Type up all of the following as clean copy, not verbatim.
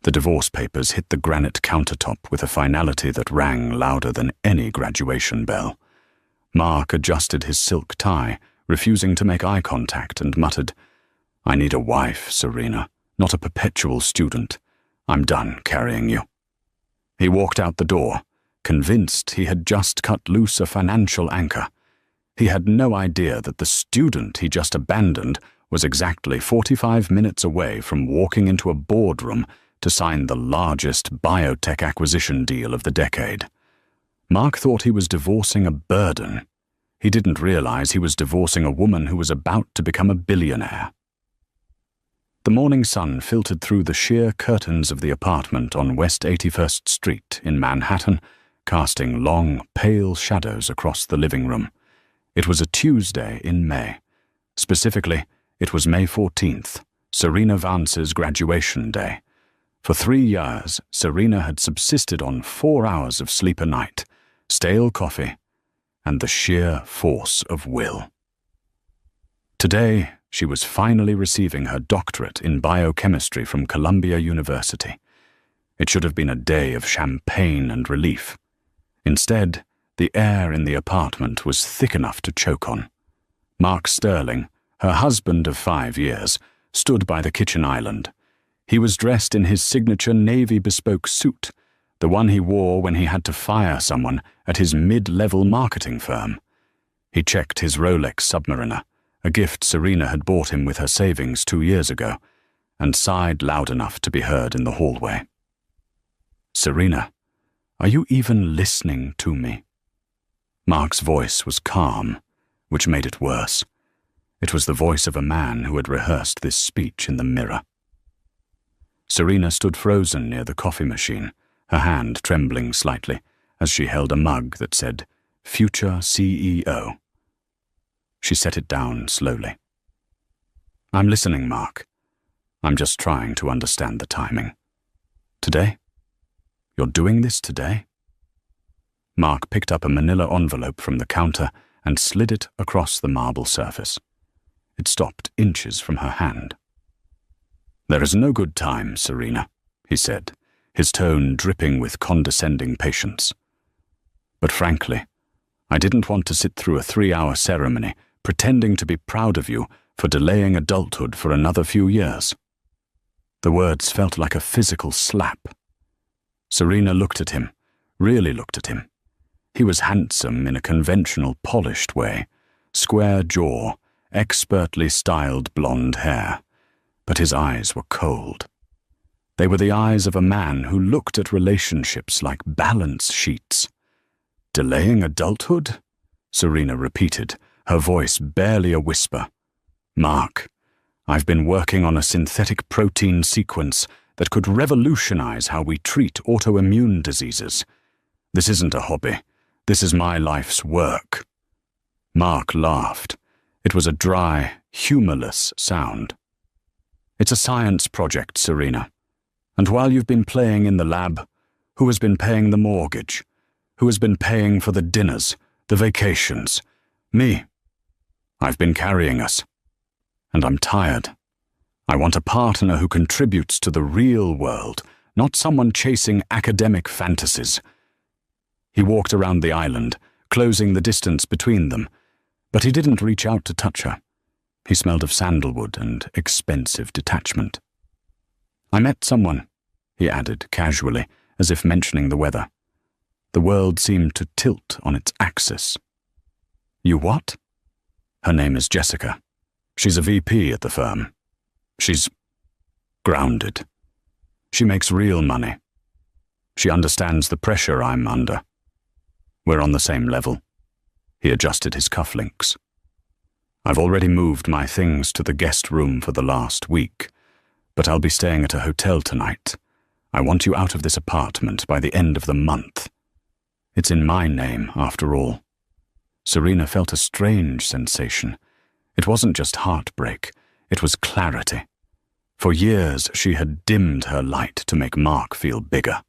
The divorce papers hit the granite countertop with a finality that rang louder than any graduation bell. Mark adjusted his silk tie, refusing to make eye contact, and muttered, "I need a wife, Serena, not a perpetual student. I'm done carrying you." He walked out the door, convinced he had just cut loose a financial anchor. He had no idea that the student he just abandoned was exactly 45 minutes away from walking into a boardroom to sign the largest biotech acquisition deal of the decade. Mark thought he was divorcing a burden. He didn't realize he was divorcing a woman who was about to become a billionaire. The morning sun filtered through the sheer curtains of the apartment on West 81st Street in Manhattan, casting long, pale shadows across the living room. It was a Tuesday in May. Specifically, it was May 14th, Serena Vance's graduation day. For 3 years, Serena had subsisted on 4 hours of sleep a night, stale coffee, and the sheer force of will. Today, she was finally receiving her doctorate in biochemistry from Columbia University. It should have been a day of champagne and relief. Instead, the air in the apartment was thick enough to choke on. Mark Sterling, her husband of 5 years, stood by the kitchen island. He was dressed in his signature navy bespoke suit, the one he wore when he had to fire someone at his mid-level marketing firm. He checked his Rolex Submariner, a gift Serena had bought him with her savings 2 years ago, and sighed loud enough to be heard in the hallway. "Serena, are you even listening to me?" Mark's voice was calm, which made it worse. It was the voice of a man who had rehearsed this speech in the mirror. Serena stood frozen near the coffee machine, her hand trembling slightly as she held a mug that said, "Future CEO." She set it down slowly. "I'm listening, Mark. I'm just trying to understand the timing. Today? You're doing this today?" Mark picked up a manila envelope from the counter and slid it across the marble surface. It stopped inches from her hand. "There is no good time, Serena," he said, his tone dripping with condescending patience. "But frankly, I didn't want to sit through a 3-hour ceremony pretending to be proud of you for delaying adulthood for another few years." The words felt like a physical slap. Serena looked at him, really looked at him. He was handsome in a conventional, polished way, square jaw, expertly styled blonde hair, but his eyes were cold. They were the eyes of a man who looked at relationships like balance sheets. "Delaying adulthood?" Serena repeated, her voice barely a whisper. "Mark, I've been working on a synthetic protein sequence that could revolutionize how we treat autoimmune diseases. This isn't a hobby. This is my life's work." Mark laughed. It was a dry, humorless sound. "It's a science project, Serena. And while you've been playing in the lab, who has been paying the mortgage? Who has been paying for the dinners, the vacations? Me. I've been carrying us. And I'm tired. I want a partner who contributes to the real world, not someone chasing academic fantasies." He walked around the island, closing the distance between them, but he didn't reach out to touch her. He smelled of sandalwood and expensive detachment. "I met someone," he added casually, as if mentioning the weather. The world seemed to tilt on its axis. "You what?" "Her name is Jessica. She's a VP at the firm. She's grounded. She makes real money. She understands the pressure I'm under. We're on the same level." He adjusted his cufflinks. "I've already moved my things to the guest room for the last week, but I'll be staying at a hotel tonight. I want you out of this apartment by the end of the month. It's in my name, after all." Serena felt a strange sensation. It wasn't just heartbreak, it was clarity. For years she had dimmed her light to make Mark feel bigger.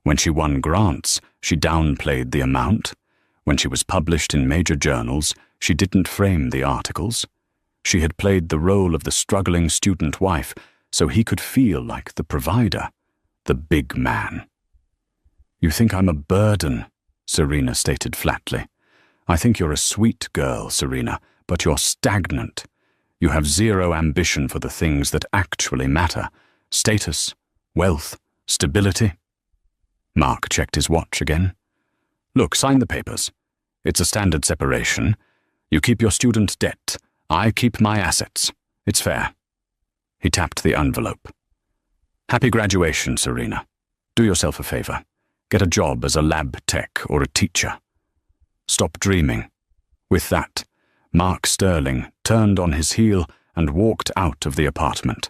When she won grants, she downplayed the amount. When she was published in major journals, she didn't frame the articles. She had played the role of the struggling student wife so he could feel like the provider. the big man. "You think I'm a burden," Serena stated flatly. "I think you're a sweet girl, Serena, but you're stagnant. You have zero ambition for the things that actually matter: status, wealth, stability." Mark checked his watch again. "Look, sign the papers. It's a standard separation. You keep your student debt. I keep my assets. It's fair." He tapped the envelope. "Happy graduation, Serena. Do yourself a favor. Get a job as a lab tech or a teacher. Stop dreaming." With that, Mark Sterling turned on his heel and walked out of the apartment.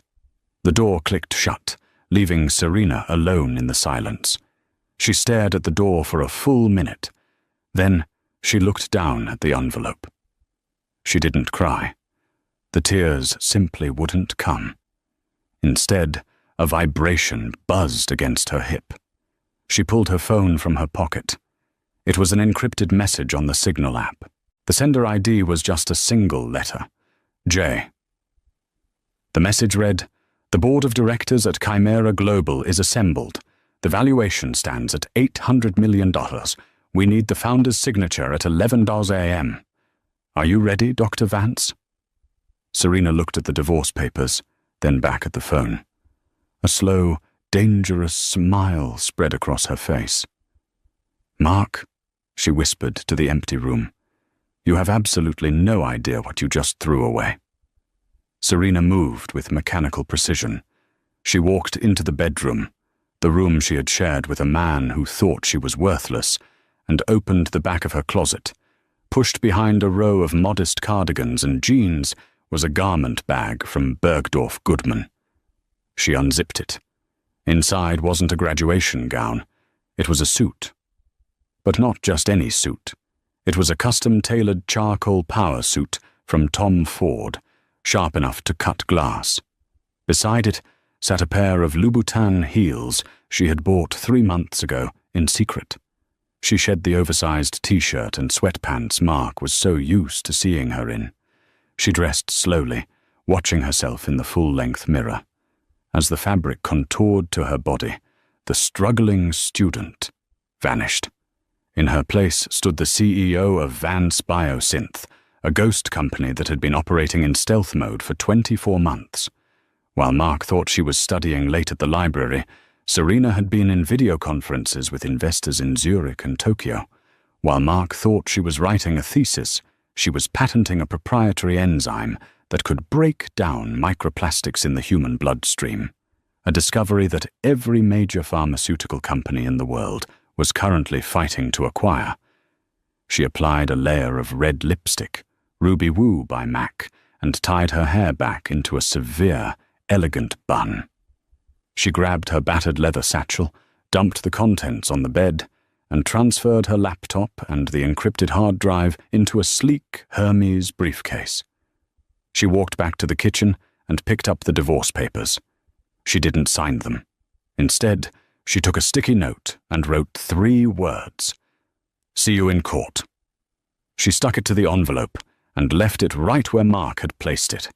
The door clicked shut, leaving Serena alone in the silence. She stared at the door for a full minute. Then she looked down at the envelope. She didn't cry. The tears simply wouldn't come. Instead, a vibration buzzed against her hip. She pulled her phone from her pocket. It was an encrypted message on the Signal app. The sender ID was just a single letter: J. The message read, "The board of directors at Chimera Global is assembled. The valuation stands at $800 million. We need the founder's signature at 11 a.m. Are you ready, Dr. Vance?" Serena looked at the divorce papers, then back at the phone. A slow, dangerous smile spread across her face. "Mark," she whispered to the empty room, "you have absolutely no idea what you just threw away." Serena moved with mechanical precision. She walked into the bedroom, the room she had shared with a man who thought she was worthless, and opened the back of her closet. Pushed behind a row of modest cardigans and jeans was a garment bag from Bergdorf Goodman. She unzipped it. Inside wasn't a graduation gown. It was a suit. But not just any suit. It was a custom-tailored charcoal power suit from Tom Ford, sharp enough to cut glass. Beside it sat a pair of Louboutin heels she had bought 3 months ago in secret. She shed the oversized t-shirt and sweatpants Mark was so used to seeing her in. She dressed slowly, watching herself in the full-length mirror. As the fabric contoured to her body, the struggling student vanished. In her place stood the CEO of Vance Biosynth, a ghost company that had been operating in stealth mode for 24 months. While Mark thought she was studying late at the library, Serena had been in video conferences with investors in Zurich and Tokyo. While Mark thought she was writing a thesis, she was patenting a proprietary enzyme that could break down microplastics in the human bloodstream, a discovery that every major pharmaceutical company in the world was currently fighting to acquire. She applied a layer of red lipstick, Ruby Woo by MAC, and tied her hair back into a severe, elegant bun. She grabbed her battered leather satchel, dumped the contents on the bed, and transferred her laptop and the encrypted hard drive into a sleek Hermes briefcase. She walked back to the kitchen and picked up the divorce papers. She didn't sign them. Instead, she took a sticky note and wrote 3 words: "See you in court." She stuck it to the envelope and left it right where Mark had placed it.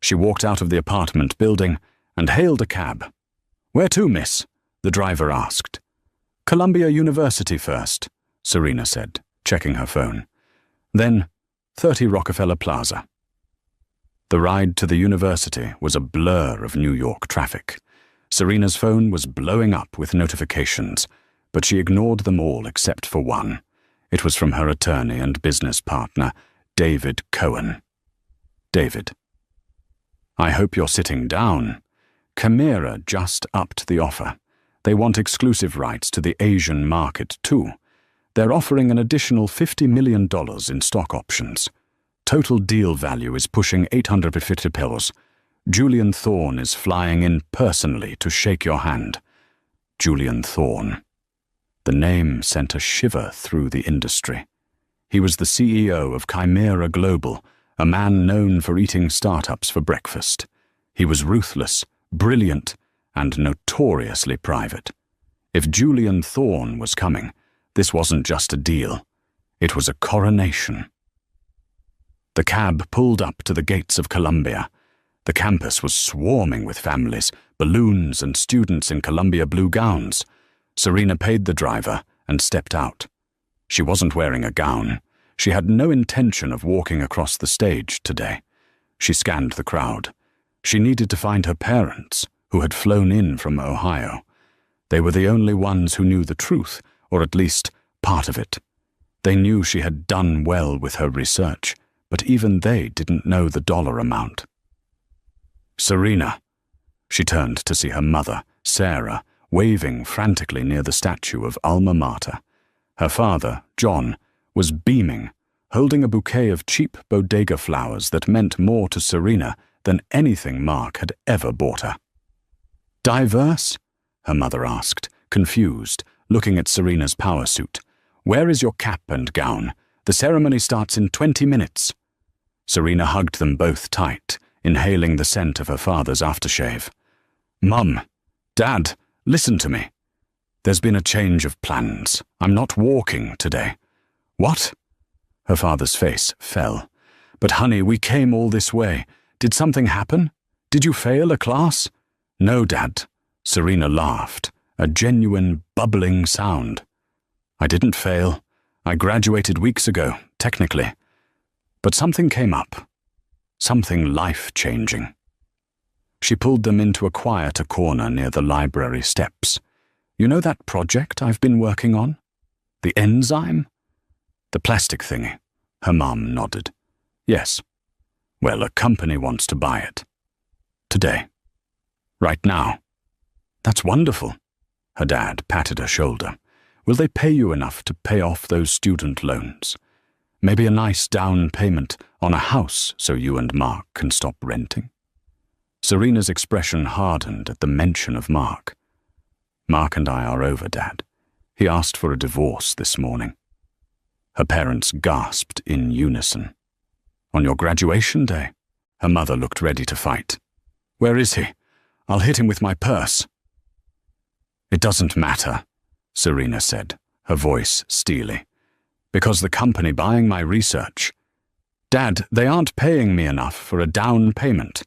She walked out of the apartment building and hailed a cab. "Where to, miss?" the driver asked. "Columbia University first," Serena said, checking her phone. "Then 30 Rockefeller Plaza." The ride to the university was a blur of New York traffic. Serena's phone was blowing up with notifications, but she ignored them all except for one. It was from her attorney and business partner, David Cohen. "David, I hope you're sitting down. Chimera just upped the offer. They want exclusive rights to the Asian market too. They're offering an additional $50 million in stock options. Total deal value is pushing $850. Julian Thorne is flying in personally to shake your hand." Julian Thorne. The name sent a shiver through the industry. He was the CEO of Chimera Global, a man known for eating startups for breakfast. He was ruthless, brilliant, and notoriously private. If Julian Thorne was coming, this wasn't just a deal. It was a coronation. The cab pulled up to the gates of Columbia. The campus was swarming with families, balloons, and students in Columbia blue gowns. Serena paid the driver and stepped out. She wasn't wearing a gown. She had no intention of walking across the stage today. She scanned the crowd. She needed to find her parents, who had flown in from Ohio. They were the only ones who knew the truth, or at least part of it. They knew she had done well with her research, but even they didn't know the dollar amount. Serena. She turned to see her mother, Sarah, waving frantically near the statue of Alma Mater. Her father, John, was beaming, holding a bouquet of cheap bodega flowers that meant more to Serena than anything Mark had ever bought her. "Diverse?" her mother asked, confused, looking at Serena's power suit. "Where is your cap and gown? The ceremony starts in 20 minutes. Serena hugged them both tight, inhaling the scent of her father's aftershave. "Mum, Dad, listen to me. There's been a change of plans. I'm not walking today." "What?" Her father's face fell. "But honey, we came all this way. Did something happen? Did you fail a class?" "No, Dad." Serena laughed, a genuine bubbling sound. "I didn't fail. I graduated weeks ago, technically. But something came up. Something life-changing." She pulled them into a quieter corner near the library steps. "You know that project I've been working on? The enzyme?" "The plastic thingy." Her mom nodded. "Yes. Well, a company wants to buy it. Today. Right now." "That's wonderful." Her dad patted her shoulder. "Will they pay you enough to pay off those student loans? Maybe a nice down payment on a house so you and Mark can stop renting?" Serena's expression hardened at the mention of Mark. "Mark and I are over, Dad. He asked for a divorce this morning." Her parents gasped in unison. "On your graduation day?" Her mother looked ready to fight. "Where is he? I'll hit him with my purse." "It doesn't matter," Serena said, her voice steely. "Because the company buying my research. Dad, they aren't paying me enough for a down payment.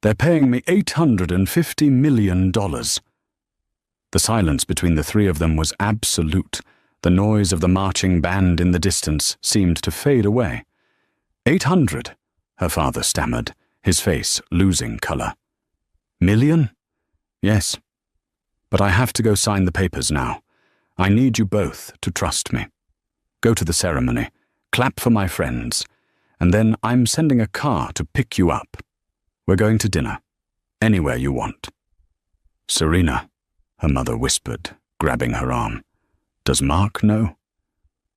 They're paying me $850 million. The silence between the three of them was absolute. The noise of the marching band in the distance seemed to fade away. 800, her father stammered, his face losing color. "Million? Yes. But I have to go sign the papers now. I need you both to trust me. Go to the ceremony, clap for my friends, and then I'm sending a car to pick you up. We're going to dinner. Anywhere you want." "Serena," her mother whispered, grabbing her arm. "Does Mark know?"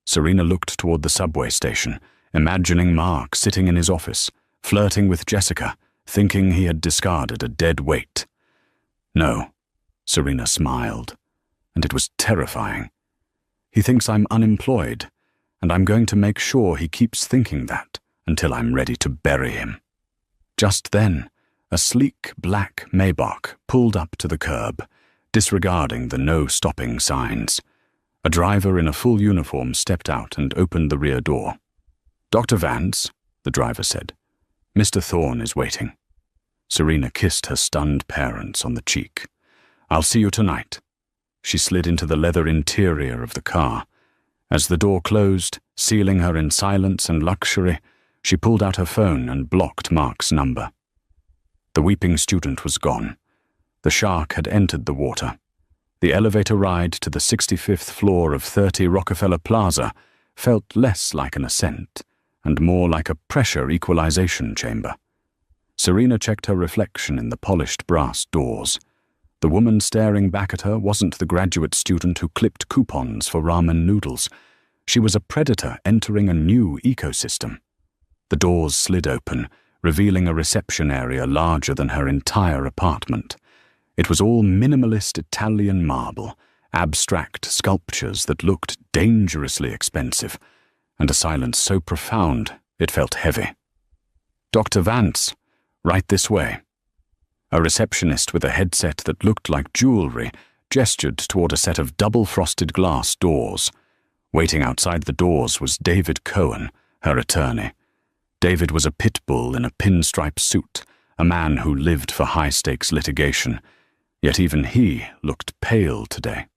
Serena looked toward the subway station, imagining Mark sitting in his office, flirting with Jessica, thinking he had discarded a dead weight. "No," Serena smiled, and it was terrifying. "He thinks I'm unemployed, and I'm going to make sure he keeps thinking that until I'm ready to bury him." Just then, a sleek black Maybach pulled up to the curb, disregarding the no-stopping signs. A driver in a full uniform stepped out and opened the rear door. "Dr. Vance," the driver said. "Mr. Thorne is waiting." Serena kissed her stunned parents on the cheek. "I'll see you tonight." She slid into the leather interior of the car. As the door closed, sealing her in silence and luxury, she pulled out her phone and blocked Mark's number. The weeping student was gone. The shark had entered the water. The elevator ride to the 65th floor of 30 Rockefeller Plaza felt less like an ascent and more like a pressure equalization chamber. Serena checked her reflection in the polished brass doors. The woman staring back at her wasn't the graduate student who clipped coupons for ramen noodles. She was a predator entering a new ecosystem. The doors slid open, revealing a reception area larger than her entire apartment. It was all minimalist Italian marble, abstract sculptures that looked dangerously expensive, and a silence so profound it felt heavy. "Dr. Vance, right this way." A receptionist with a headset that looked like jewelry gestured toward a set of double-frosted glass doors. Waiting outside the doors was David Cohen, her attorney. David was a pit bull in a pinstripe suit, a man who lived for high-stakes litigation, yet even he looked pale today.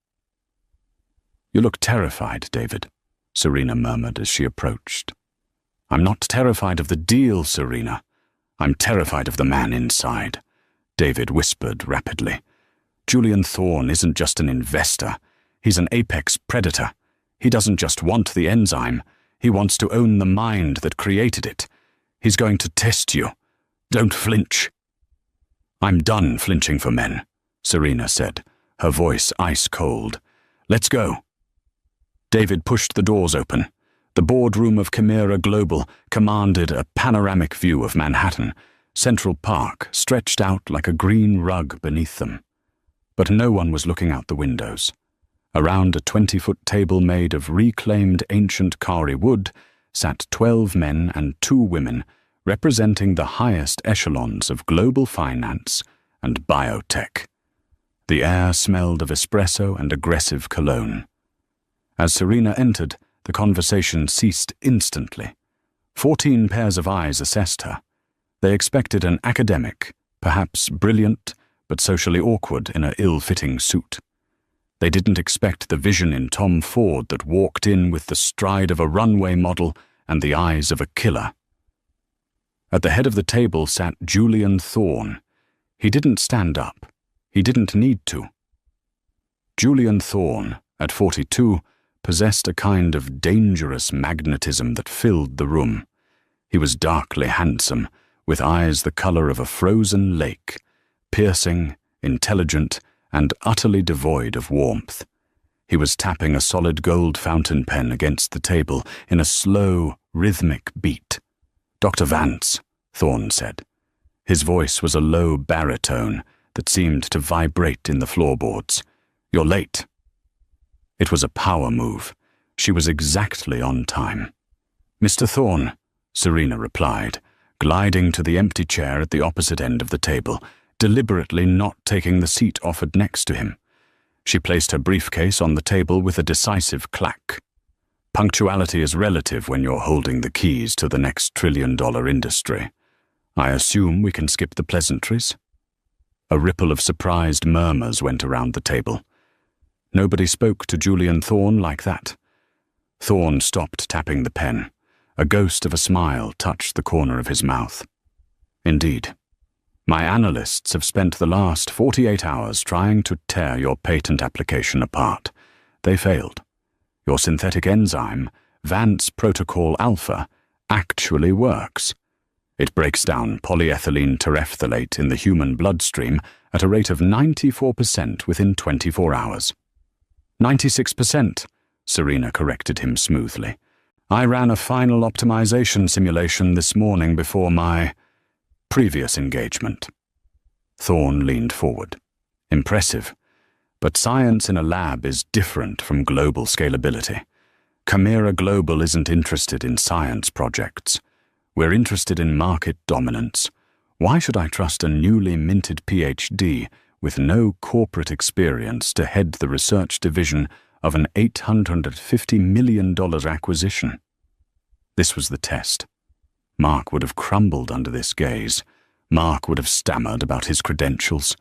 "You look terrified, David," Serena murmured as she approached. "I'm not terrified of the deal, Serena. I'm terrified of the man inside," David whispered rapidly. "Julian Thorne isn't just an investor. He's an apex predator. He doesn't just want the enzyme. He wants to own the mind that created it. He's going to test you. Don't flinch." "I'm done flinching for men," Serena said, her voice ice-cold. "Let's go." David pushed the doors open. The boardroom of Chimera Global commanded a panoramic view of Manhattan. Central Park stretched out like a green rug beneath them. But no one was looking out the windows. Around a 20-foot table made of reclaimed ancient Kari wood sat 12 men and 2 women representing the highest echelons of global finance and biotech. The air smelled of espresso and aggressive cologne. As Serena entered, the conversation ceased instantly. 14 pairs of eyes assessed her. They expected an academic, perhaps brilliant, but socially awkward in an ill-fitting suit. They didn't expect the vision in Tom Ford that walked in with the stride of a runway model and the eyes of a killer. At the head of the table sat Julian Thorne. He didn't stand up. He didn't need to. Julian Thorne, at 42, possessed a kind of dangerous magnetism that filled the room. He was darkly handsome, with eyes the color of a frozen lake, piercing, intelligent, and utterly devoid of warmth. He was tapping a solid gold fountain pen against the table in a slow, rhythmic beat. "Dr. Vance," Thorne said. His voice was a low baritone that seemed to vibrate in the floorboards. "You're late." It was a power move. She was exactly on time. "Mr. Thorne," Serena replied, gliding to the empty chair at the opposite end of the table, deliberately not taking the seat offered next to him. She placed her briefcase on the table with a decisive clack. "Punctuality is relative when you're holding the keys to the next trillion-dollar industry. I assume we can skip the pleasantries?" A ripple of surprised murmurs went around the table. Nobody spoke to Julian Thorne like that. Thorne stopped tapping the pen. A ghost of a smile touched the corner of his mouth. "Indeed. My analysts have spent the last 48 hours trying to tear your patent application apart. They failed. Your synthetic enzyme, Vance Protocol Alpha, actually works. It breaks down polyethylene terephthalate in the human bloodstream at a rate of 94% within 24 hours. 96%, Serena corrected him smoothly. "I ran a final optimization simulation this morning before my previous engagement." Thorne leaned forward. "Impressive. But science in a lab is different from global scalability. Chimera Global isn't interested in science projects. We're interested in market dominance. Why should I trust a newly minted PhD with no corporate experience to head the research division of an $850 million acquisition?" This was the test. Mark would have crumbled under this gaze. Mark would have stammered about his credentials.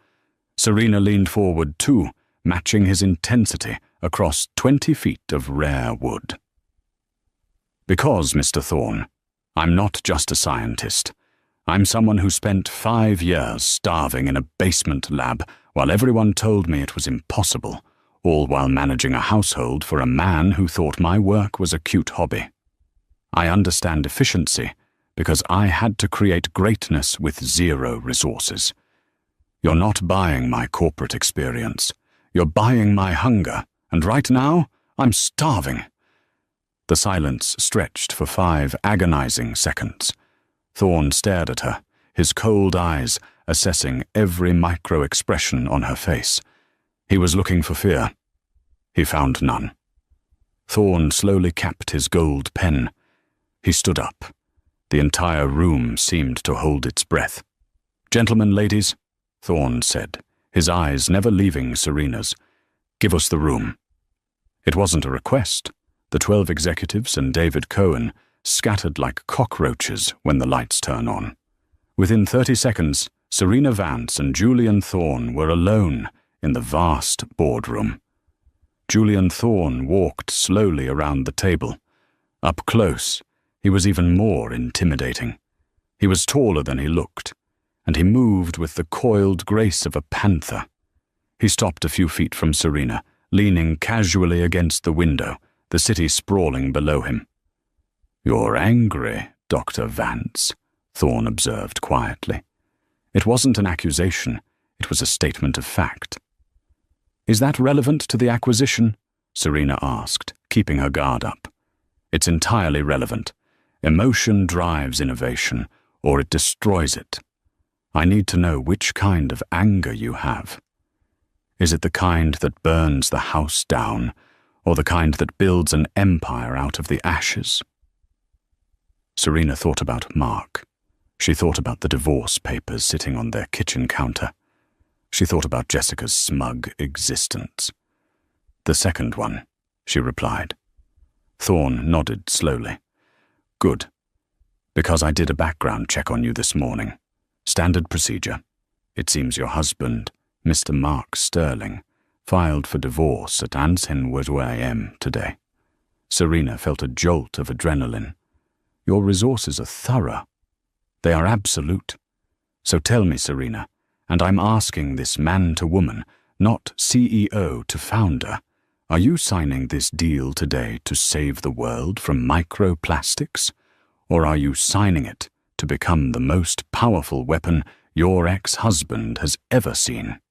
Serena leaned forward too, matching his intensity across 20 feet of rare wood. "Because, Mr. Thorne, I'm not just a scientist. I'm someone who spent 5 years starving in a basement lab while everyone told me it was impossible, all while managing a household for a man who thought my work was a cute hobby. I understand efficiency because I had to create greatness with 0 resources. You're not buying my corporate experience. You're buying my hunger, and right now, I'm starving." The silence stretched for 5 agonizing seconds. Thorne stared at her, his cold eyes assessing every micro-expression on her face. He was looking for fear. He found none. Thorne slowly capped his gold pen. He stood up. The entire room seemed to hold its breath. "Gentlemen, ladies," Thorne said, his eyes never leaving Serena's, "give us the room." It wasn't a request. The 12 executives and David Cohen scattered like cockroaches when the lights turn on. Within 30 seconds, Serena Vance and Julian Thorne were alone in the vast boardroom. Julian Thorne walked slowly around the table. Up close, he was even more intimidating. He was taller than he looked, and he moved with the coiled grace of a panther. He stopped a few feet from Serena, leaning casually against the window, the city sprawling below him. "You're angry, Dr. Vance," Thorne observed quietly. It wasn't an accusation, it was a statement of fact. "Is that relevant to the acquisition?" Serena asked, keeping her guard up. "It's entirely relevant. Emotion drives innovation, or it destroys it. I need to know which kind of anger you have. Is it the kind that burns the house down, or the kind that builds an empire out of the ashes?" Serena thought about Mark. She thought about the divorce papers sitting on their kitchen counter. She thought about Jessica's smug existence. "The second one," she replied. Thorne nodded slowly. "Good. Because I did a background check on you this morning. Standard procedure. It seems your husband, Mr. Mark Sterling, filed for divorce at Anselm AM today." Serena felt a jolt of adrenaline. "Your resources are thorough. They are absolute. So tell me, Serena, and I'm asking this man to woman, not CEO to founder, are you signing this deal today to save the world from microplastics? Or are you signing it to become the most powerful weapon your ex-husband has ever seen?"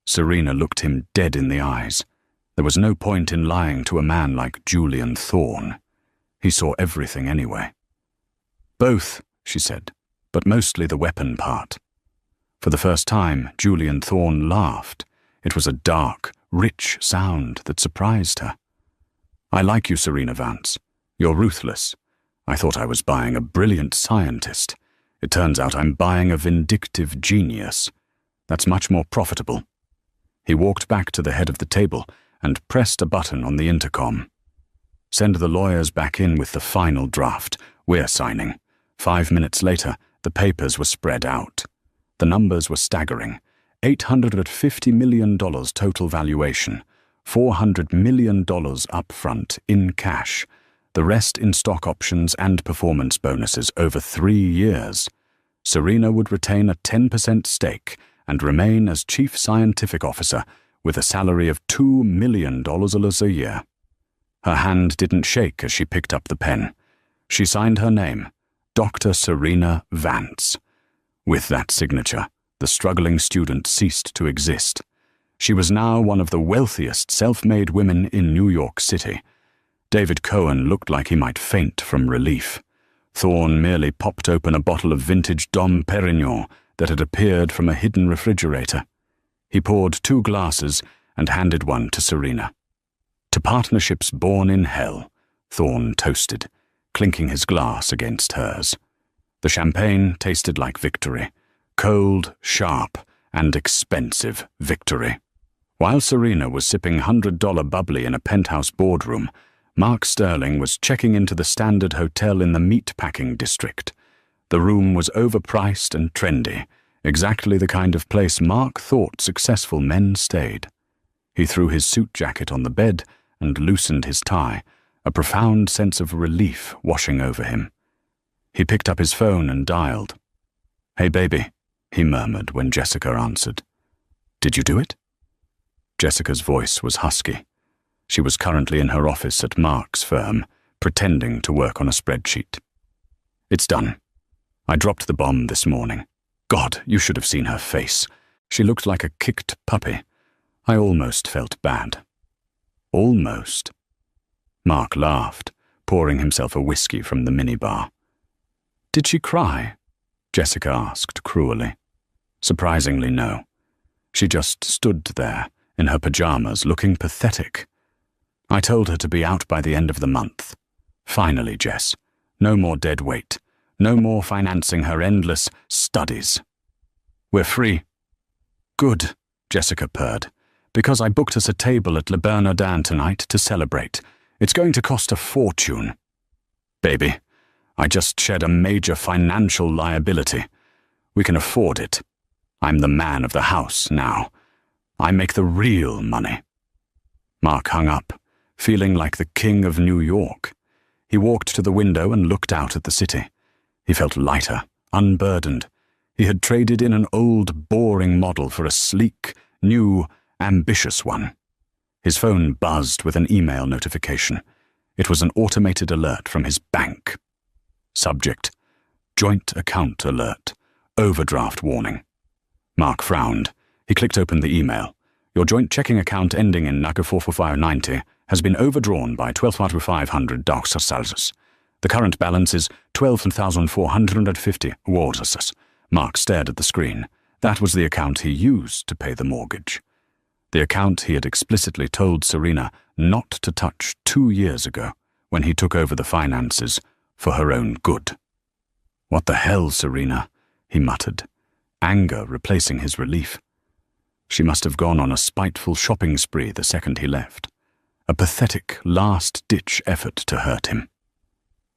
Serena looked him dead in the eyes. There was no point in lying to a man like Julian Thorne. He saw everything anyway. "Both," she said, "but mostly the weapon part." For the first time, Julian Thorne laughed. It was a dark, rich sound that surprised her. "I like you, Serena Vance. You're ruthless. I thought I was buying a brilliant scientist. It turns out I'm buying a vindictive genius. That's much more profitable." He walked back to the head of the table and pressed a button on the intercom. "Send the lawyers back in with the final draft. We're signing." 5 minutes later, the papers were spread out. The numbers were staggering. $850 million total valuation, $400 million upfront in cash, the rest in stock options and performance bonuses over 3 years. Serena would retain a 10% stake and remain as Chief Scientific Officer with a salary of $2 million a year. Her hand didn't shake as she picked up the pen. She signed her name, Dr. Serena Vance. With that signature, the struggling student ceased to exist. She was now one of the wealthiest self-made women in New York City. David Cohen looked like he might faint from relief. Thorne merely popped open a bottle of vintage Dom Perignon that had appeared from a hidden refrigerator. He poured 2 glasses and handed one to Serena. "To partnerships born in hell," Thorne toasted, clinking his glass against hers. The champagne tasted like victory. Cold, sharp, and expensive victory. While Serena was sipping $100 bubbly in a penthouse boardroom, Mark Sterling was checking into the Standard Hotel in the meatpacking district. The room was overpriced and trendy, exactly the kind of place Mark thought successful men stayed. He threw his suit jacket on the bed and loosened his tie, a profound sense of relief washing over him. He picked up his phone and dialed. "Hey, baby," he murmured when Jessica answered. "Did you do it?" Jessica's voice was husky. She was currently in her office at Mark's firm, pretending to work on a spreadsheet. "It's done. I dropped the bomb this morning. God, you should have seen her face. She looked like a kicked puppy. I almost felt bad." "Almost?" Mark laughed, pouring himself a whiskey from the minibar. "Did she cry?" Jessica asked cruelly. Surprisingly, no. She just stood there, in her pajamas, looking pathetic. "I told her to be out by the end of the month. Finally, Jess. No more dead weight. No more financing her endless studies. We're free." "Good," Jessica purred, "because I booked us a table at Le Bernardin tonight to celebrate. It's going to cost a fortune." "Baby, I just shed a major financial liability. We can afford it. I'm the man of the house now. I make the real money." Mark hung up, feeling like the king of New York. He walked to the window and looked out at the city. He felt lighter, unburdened. He had traded in an old, boring model for a sleek, new, ambitious one. His phone buzzed with an email notification. It was an automated alert from his bank. Subject: Joint account alert. Overdraft warning. Mark frowned. He clicked open the email. "Your joint checking account ending in 44590 has been overdrawn by $12,500. The current balance is $12,450. Mark stared at the screen. That was the account he used to pay the mortgage. The account he had explicitly told Serena not to touch 2 years ago when he took over the finances for her own good. "What the hell, Serena?" he muttered, anger replacing his relief. She must have gone on a spiteful shopping spree the second he left. A pathetic, last-ditch effort to hurt him.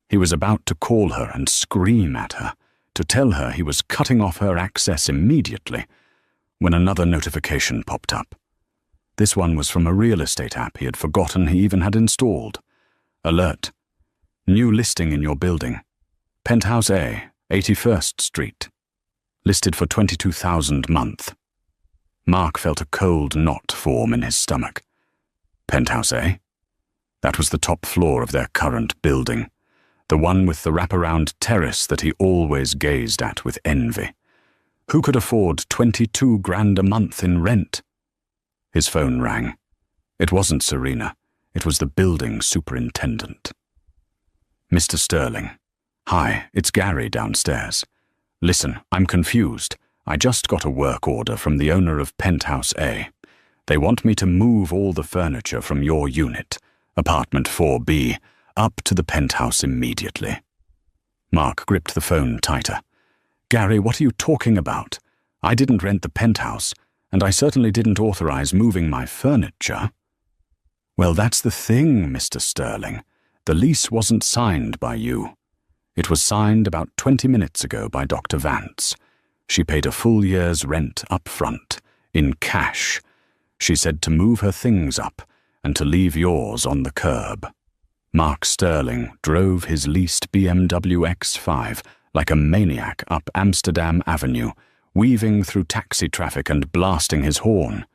He was about to call her and scream at her, to tell her he was cutting off her access immediately, when another notification popped up. This one was from a real estate app he had forgotten he even had installed. Alert: New listing in your building. Penthouse A, 81st Street. Listed for $22,000 month. Mark felt a cold knot form in his stomach. Penthouse A? That was the top floor of their current building, the one with the wraparound terrace that he always gazed at with envy. Who could afford $22,000 a month in rent? His phone rang. It wasn't Serena. It was the building superintendent. "Mr. Sterling. Hi, it's Gary downstairs. Listen, I'm confused. I just got a work order from the owner of Penthouse A. They want me to move all the furniture from your unit, apartment 4B, up to the penthouse immediately." Mark gripped the phone tighter. "Gary, what are you talking about? I didn't rent the penthouse, and I certainly didn't authorize moving my furniture." "Well, that's the thing, Mr. Sterling. The lease wasn't signed by you. It was signed about 20 minutes ago by Dr. Vance. She paid a full year's rent up front, in cash. She said to move her things up and to leave yours on the curb." Mark Sterling drove his leased BMW X5 like a maniac up Amsterdam Avenue, weaving through taxi traffic and blasting his horn.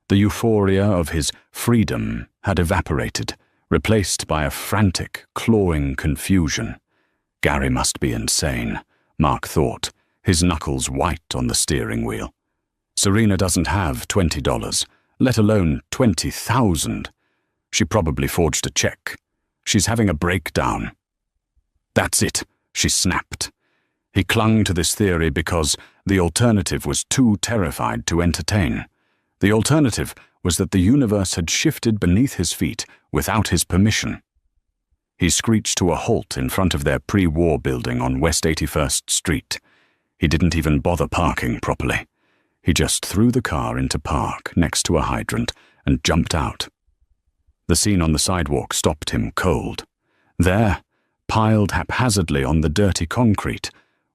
The euphoria of his freedom had evaporated, replaced by a frantic, clawing confusion. Gary must be insane, Mark thought, his knuckles white on the steering wheel. Serena doesn't have $20, let alone 20,000. She probably forged a check. She's having a breakdown. "That's it," she snapped. He clung to this theory because the alternative was too terrified to entertain. The alternative was that the universe had shifted beneath his feet without his permission. He screeched to a halt in front of their pre-war building on West 81st Street. He didn't even bother parking properly. He just threw the car into park next to a hydrant and jumped out. The scene on the sidewalk stopped him cold. There, piled haphazardly on the dirty concrete,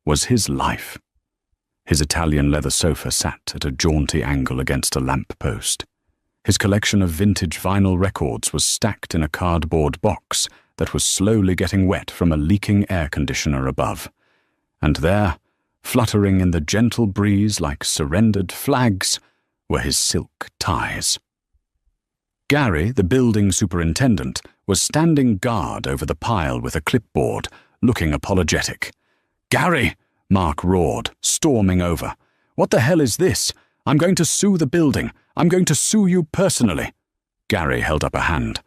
was his life. His Italian leather sofa sat at a jaunty angle against a lamp post. His collection of vintage vinyl records was stacked in a cardboard box that was slowly getting wet from a leaking air conditioner above. And there, fluttering in the gentle breeze like surrendered flags, were his silk ties. Gary, the building superintendent, was standing guard over the pile with a clipboard, looking apologetic. "Gary!" Mark roared, storming over. "What the hell is this? I'm going to sue the building. I'm going to sue you personally." Gary held up a hand.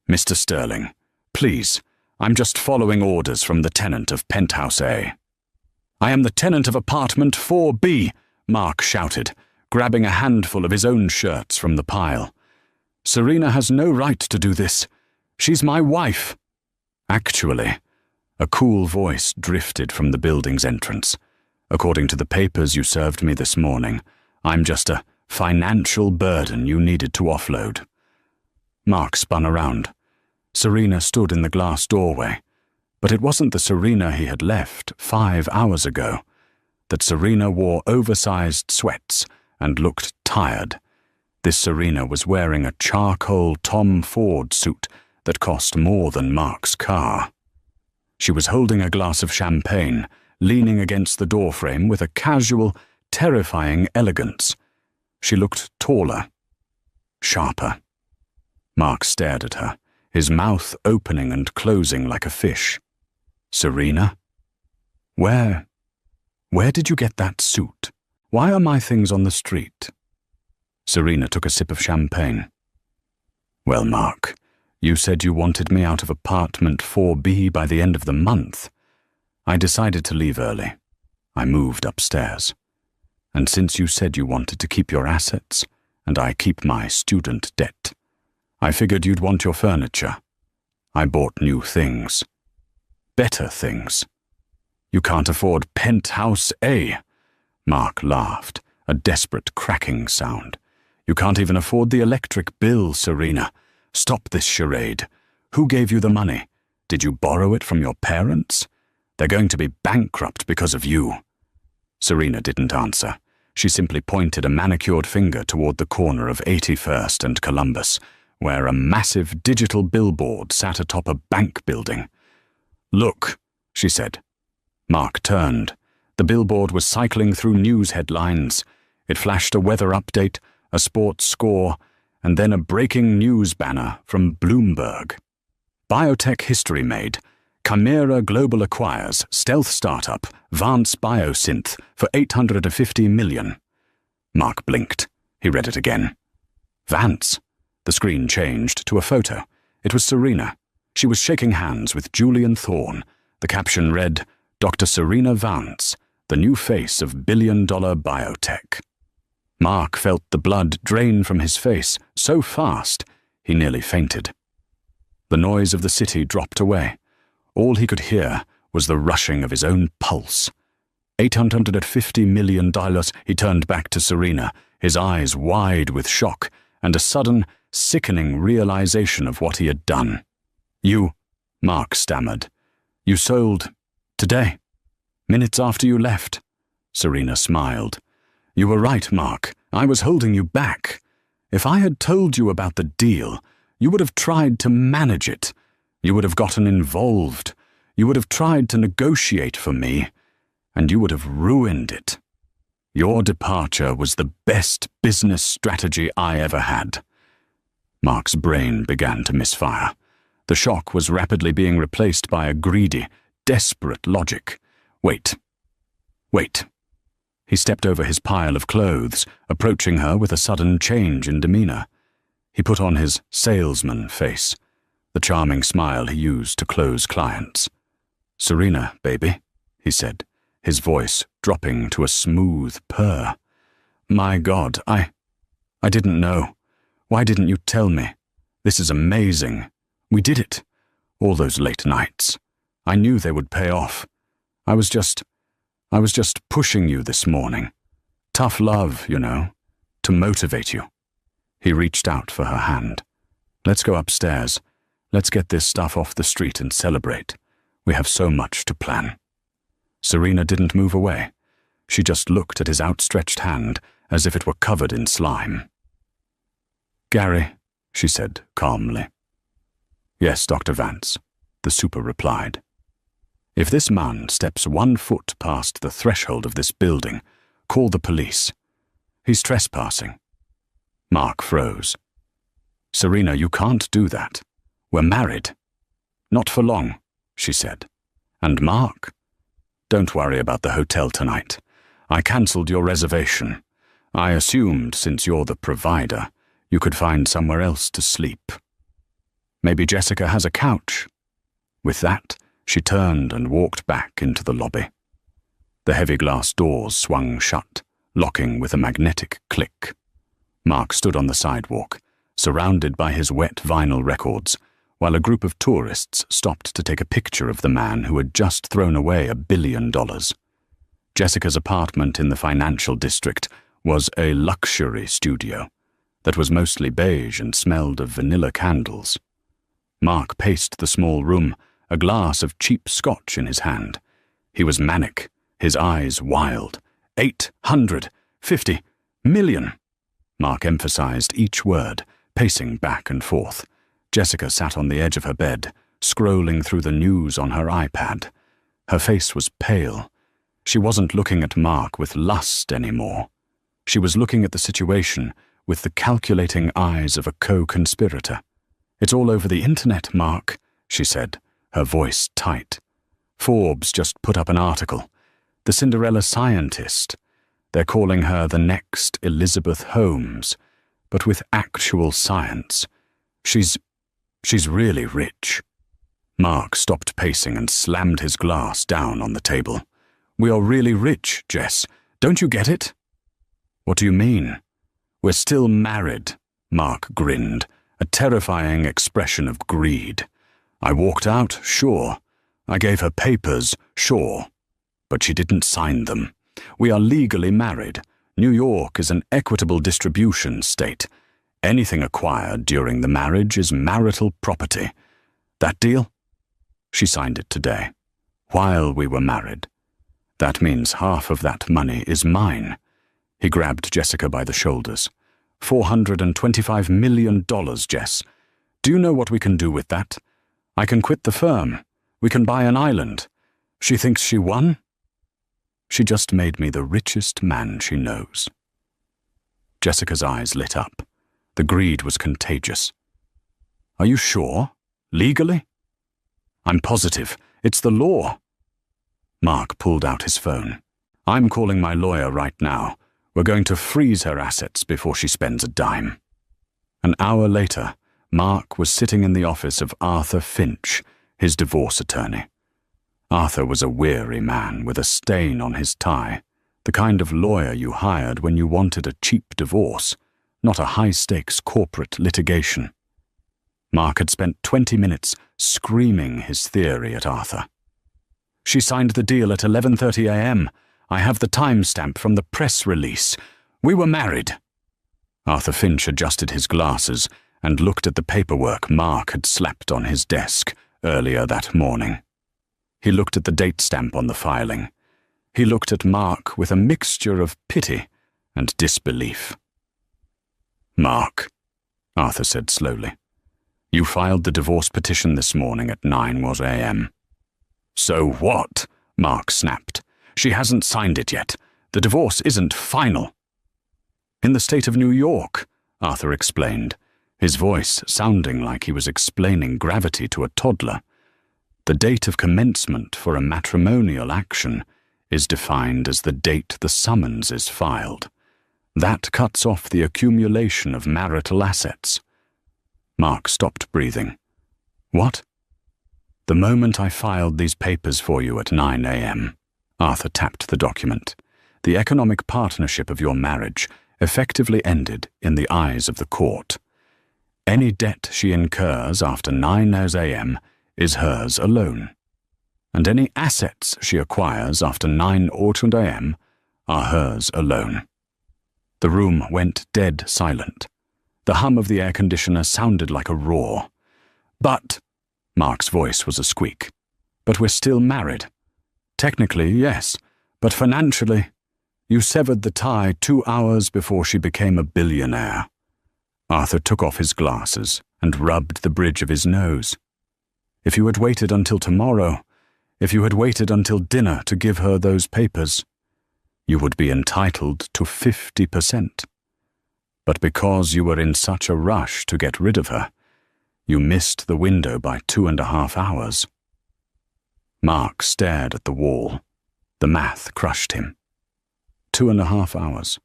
"Mr. Sterling, please, I'm just following orders from the tenant of Penthouse A." "I am the tenant of apartment 4B," Mark shouted, grabbing a handful of his own shirts from the pile. "Serena has no right to do this. She's my wife." "Actually," a cool voice drifted from the building's entrance. "According to the papers you served me this morning, I'm just a financial burden you needed to offload." Mark spun around. Serena stood in the glass doorway, but it wasn't the Serena he had left 5 hours ago. that Serena wore oversized sweats and looked tired. This Serena was wearing a charcoal Tom Ford suit that cost more than Mark's car. She was holding a glass of champagne, leaning against the doorframe with a casual, terrifying elegance. She looked taller, sharper. Mark stared at her, his mouth opening and closing like a fish. Serena? Where did you get that suit? Why are my things on the street? Serena took a sip of champagne. Well, Mark, you said you wanted me out of apartment 4B by the end of the month. I decided to leave early. I moved upstairs. And since you said you wanted to keep your assets, and I keep my student debt, I figured you'd want your furniture. I bought new things. Better things. You can't afford Penthouse A. Mark laughed, a desperate cracking sound. You can't even afford the electric bill, Serena. Stop this charade. Who gave you the money? Did you borrow it from your parents? They're going to be bankrupt because of you. Serena didn't answer. She simply pointed a manicured finger toward the corner of 81st and Columbus, where a massive digital billboard sat atop a bank building. Look, she said. Mark turned. The billboard was cycling through news headlines. It flashed a weather update, a sports score, and then a breaking news banner from Bloomberg. Biotech history made. Chimera Global acquires stealth startup Vance Biosynth for $850 million. Mark blinked. He read it again. Vance. The screen changed to a photo. It was Serena. She was shaking hands with Julian Thorne. The caption read, Dr. Serena Vance, the new face of billion-dollar biotech. Mark felt the blood drain from his face so fast he nearly fainted. The noise of the city dropped away. All he could hear was the rushing of his own pulse. $850 million. He turned back to Serena, his eyes wide with shock and a sudden, sickening realization of what he had done. You, Mark stammered. You sold today, minutes after you left. Serena smiled. You were right, Mark. I was holding you back. If I had told you about the deal, you would have tried to manage it. You would have gotten involved. You would have tried to negotiate for me, and you would have ruined it. Your departure was the best business strategy I ever had. Mark's brain began to misfire. The shock was rapidly being replaced by a greedy, desperate logic. Wait. He stepped over his pile of clothes, approaching her with a sudden change in demeanor. He put on his salesman face, the charming smile he used to close clients. Serena, baby, he said, his voice dropping to a smooth purr. My God, I didn't know. Why didn't you tell me? This is amazing. We did it. All those late nights. I knew they would pay off. I was just pushing you this morning. Tough love, you know, to motivate you. He reached out for her hand. Let's go upstairs. Let's get this stuff off the street and celebrate. We have so much to plan. Serena didn't move away. She just looked at his outstretched hand as if it were covered in slime. Gary, she said calmly. Yes, Dr. Vance, the super replied. If this man steps 1 foot past the threshold of this building, call the police. He's trespassing. Mark froze. Serena, you can't do that. We're married. Not for long, she said. And Mark? Don't worry about the hotel tonight. I cancelled your reservation. I assumed, since you're the provider, you could find somewhere else to sleep. Maybe Jessica has a couch. With that, she turned and walked back into the lobby. The heavy glass doors swung shut, locking with a magnetic click. Mark stood on the sidewalk, surrounded by his wet vinyl records, while a group of tourists stopped to take a picture of the man who had just thrown away $1 billion. Jessica's apartment in the financial district was a luxury studio that was mostly beige and smelled of vanilla candles. Mark paced the small room, a glass of cheap scotch in his hand. He was manic, his eyes wild. 850 million. Mark emphasized each word, pacing back and forth. Jessica sat on the edge of her bed, scrolling through the news on her iPad. Her face was pale. She wasn't looking at Mark with lust anymore. She was looking at the situation with the calculating eyes of a co-conspirator. "It's all over the internet, Mark," she said, her voice tight. "Forbes just put up an article. The Cinderella scientist. They're calling her the next Elizabeth Holmes, but with actual science. She's really rich." Mark stopped pacing and slammed his glass down on the table. "We are really rich, Jess. Don't you get it?" "What do you mean?" "We're still married," Mark grinned, a terrifying expression of greed. "I walked out, sure. I gave her papers, sure. But she didn't sign them. We are legally married. New York is an equitable distribution state. Anything acquired during the marriage is marital property. That deal?" "She signed it today, while we were married. That means half of that money is mine." He grabbed Jessica by the shoulders. $425 million, Jess. Do you know what we can do with that? I can quit the firm. We can buy an island. She thinks she won? She just made me the richest man she knows. Jessica's eyes lit up. The greed was contagious. "Are you sure? Legally?" "I'm positive. It's the law." Mark pulled out his phone. "I'm calling my lawyer right now. We're going to freeze her assets before she spends a dime." An hour later, Mark was sitting in the office of Arthur Finch, his divorce attorney. Arthur was a weary man with a stain on his tie, the kind of lawyer you hired when you wanted a cheap divorce, not a high-stakes corporate litigation. Mark had spent 20 minutes screaming his theory at Arthur. "She signed the deal at 11:30 a.m. I have the timestamp from the press release. We were married." Arthur Finch adjusted his glasses and looked at the paperwork Mark had slapped on his desk earlier that morning. He looked at the date stamp on the filing. He looked at Mark with a mixture of pity and disbelief. "Mark," Arthur said slowly, "you filed the divorce petition this morning at 9 a.m. "So what?" Mark snapped. "She hasn't signed it yet. The divorce isn't final." "In the state of New York," Arthur explained, his voice sounding like he was explaining gravity to a toddler. "The date of commencement for a matrimonial action is defined as the date the summons is filed. That cuts off the accumulation of marital assets." Mark stopped breathing. "What?" "The moment I filed these papers for you at 9 a.m., Arthur tapped the document. "The economic partnership of your marriage effectively ended in the eyes of the court. Any debt she incurs after 9 a.m. is hers alone, and any assets she acquires after 9 a.m. are hers alone." The room went dead silent. The hum of the air conditioner sounded like a roar. "But," Mark's voice was a squeak, "but we're still married. Technically, yes, but financially, you severed the tie 2 hours before she became a billionaire." Arthur took off his glasses and rubbed the bridge of his nose. "If you had waited until tomorrow, if you had waited until dinner to give her those papers, you would be entitled to 50%. But because you were in such a rush to get rid of her, you missed the window by 2.5 hours. Mark stared at the wall. The math crushed him. 2.5 hours.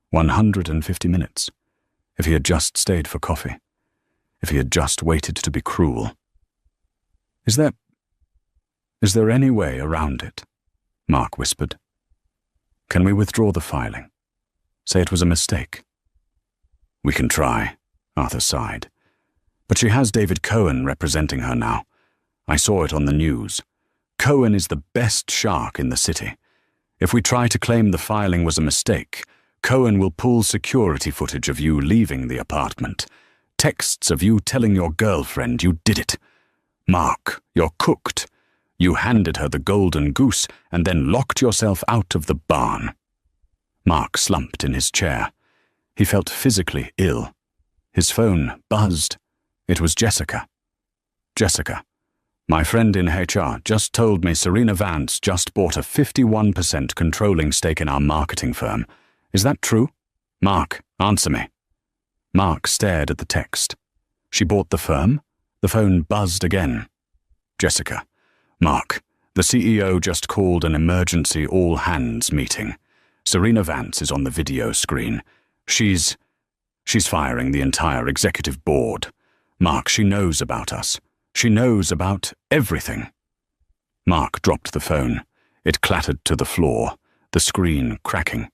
150 minutes. If he had just stayed for coffee. If he had just waited to be cruel. Is there any way around it?" Mark whispered. "Can we withdraw the filing? Say it was a mistake?" "We can try," Arthur sighed. "But she has David Cohen representing her now. I saw it on the news. Cohen is the best shark in the city. If we try to claim the filing was a mistake, Cohen will pull security footage of you leaving the apartment, texts of you telling your girlfriend you did it. Mark, you're cooked. You handed her the golden goose and then locked yourself out of the barn. Mark slumped in his chair. He felt physically ill. His phone buzzed. It was Jessica. Jessica, my friend in HR just told me Serena Vance just bought a 51% controlling stake in our marketing firm. Is that true? Mark, answer me. Mark stared at the text. She bought the firm? The phone buzzed again. Jessica, Mark, the CEO just called an emergency all-hands meeting. Serena Vance is on the video screen. She's firing the entire executive board. Mark, she knows about us. She knows about everything. Mark dropped the phone. It clattered to the floor, the screen cracking.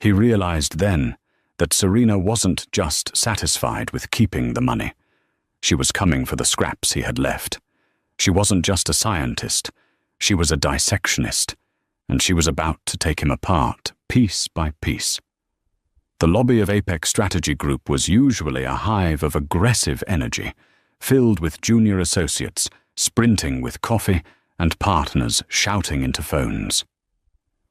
He realized then that Serena wasn't just satisfied with keeping the money. She was coming for the scraps he had left. She wasn't just a scientist. She was a dissectionist, and she was about to take him apart, piece by piece. The lobby of Apex Strategy Group was usually a hive of aggressive energy, filled with junior associates, sprinting with coffee, and partners shouting into phones.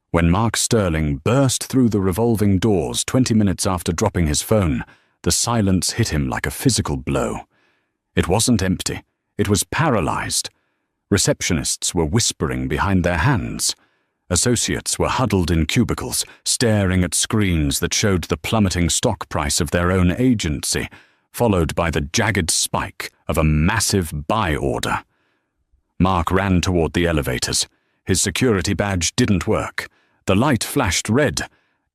When Mark Sterling burst through the revolving doors 20 minutes after dropping his phone, the silence hit him like a physical blow. It wasn't empty. It was paralyzed. Receptionists were whispering behind their hands. Associates were huddled in cubicles, staring at screens that showed the plummeting stock price of their own agency, followed by the jagged spike of a massive buy order. Mark ran toward the elevators. His security badge didn't work. The light flashed red.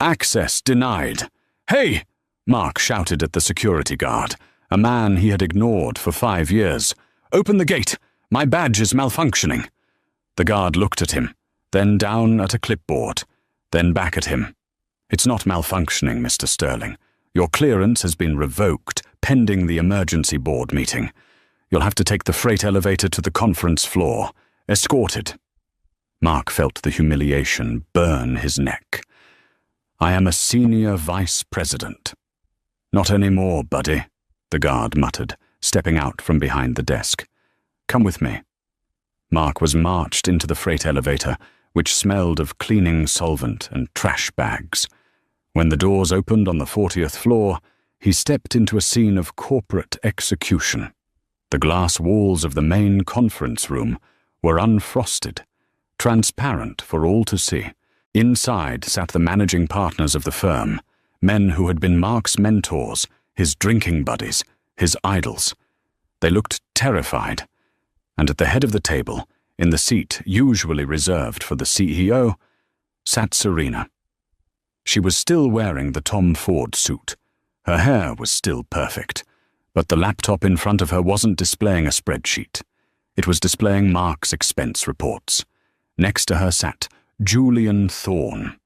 Access denied. "Hey!" Mark shouted at the security guard, a man he had ignored for 5 years. "Open the gate! My badge is malfunctioning." The guard looked at him, then down at a clipboard, then back at him. "It's not malfunctioning, Mr. Sterling. Your clearance has been revoked, pending the emergency board meeting. You'll have to take the freight elevator to the conference floor. Escorted." Mark felt the humiliation burn his neck. "I am a senior vice president." "Not anymore, buddy," the guard muttered, stepping out from behind the desk. "Come with me." Mark was marched into the freight elevator, which smelled of cleaning solvent and trash bags. When the doors opened on the 40th floor, he stepped into a scene of corporate execution. The glass walls of the main conference room were unfrosted, transparent for all to see. Inside sat the managing partners of the firm, men who had been Mark's mentors, his drinking buddies, his idols. They looked terrified, and at the head of the table, in the seat usually reserved for the CEO, sat Serena. She was still wearing the Tom Ford suit. Her hair was still perfect, but the laptop in front of her wasn't displaying a spreadsheet. It was displaying Mark's expense reports. Next to her sat Julian Thorne.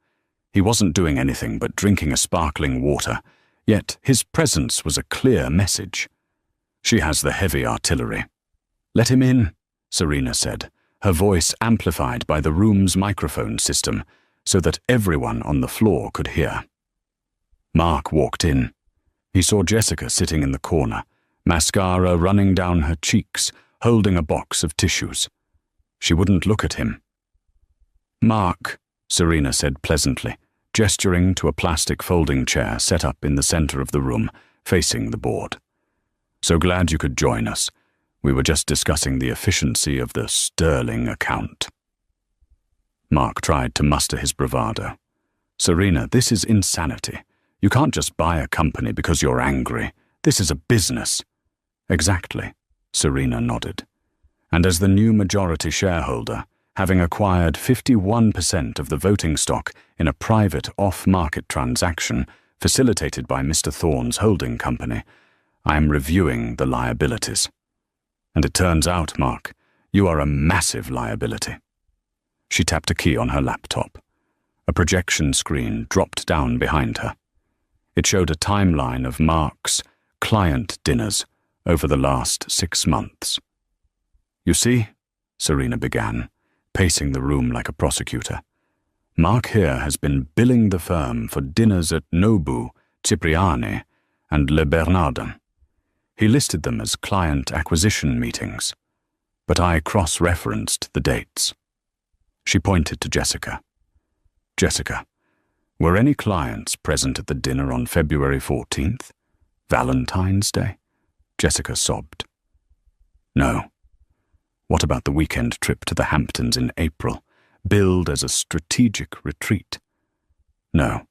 He wasn't doing anything but drinking a sparkling water, yet his presence was a clear message. "She has the heavy artillery." "Let him in," Serena said, her voice amplified by the room's microphone system so that everyone on the floor could hear. Mark walked in. He saw Jessica sitting in the corner, mascara running down her cheeks, holding a box of tissues. She wouldn't look at him. "Mark," Serena said pleasantly, gesturing to a plastic folding chair set up in the center of the room, facing the board. "So glad you could join us. We were just discussing the efficiency of the Sterling account." Mark tried to muster his bravado. "Serena, this is insanity. You can't just buy a company because you're angry. This is a business." "Exactly," Serena nodded. "And as the new majority shareholder, having acquired 51% of the voting stock in a private off-market transaction facilitated by Mr. Thorne's holding company, I am reviewing the liabilities. And it turns out, Mark, you are a massive liability." She tapped a key on her laptop. A projection screen dropped down behind her. It showed a timeline of Mark's client dinners over the last 6 months. "You see," Serena began, pacing the room like a prosecutor, "Mark here has been billing the firm for dinners at Nobu, Cipriani, and Le Bernardin. He listed them as client acquisition meetings. but I cross-referenced the dates. She pointed to Jessica. Jessica, were any clients present at the dinner on February 14th? Valentine's Day? Jessica sobbed. No. What about the weekend trip to the Hamptons in April, billed as a strategic retreat? No,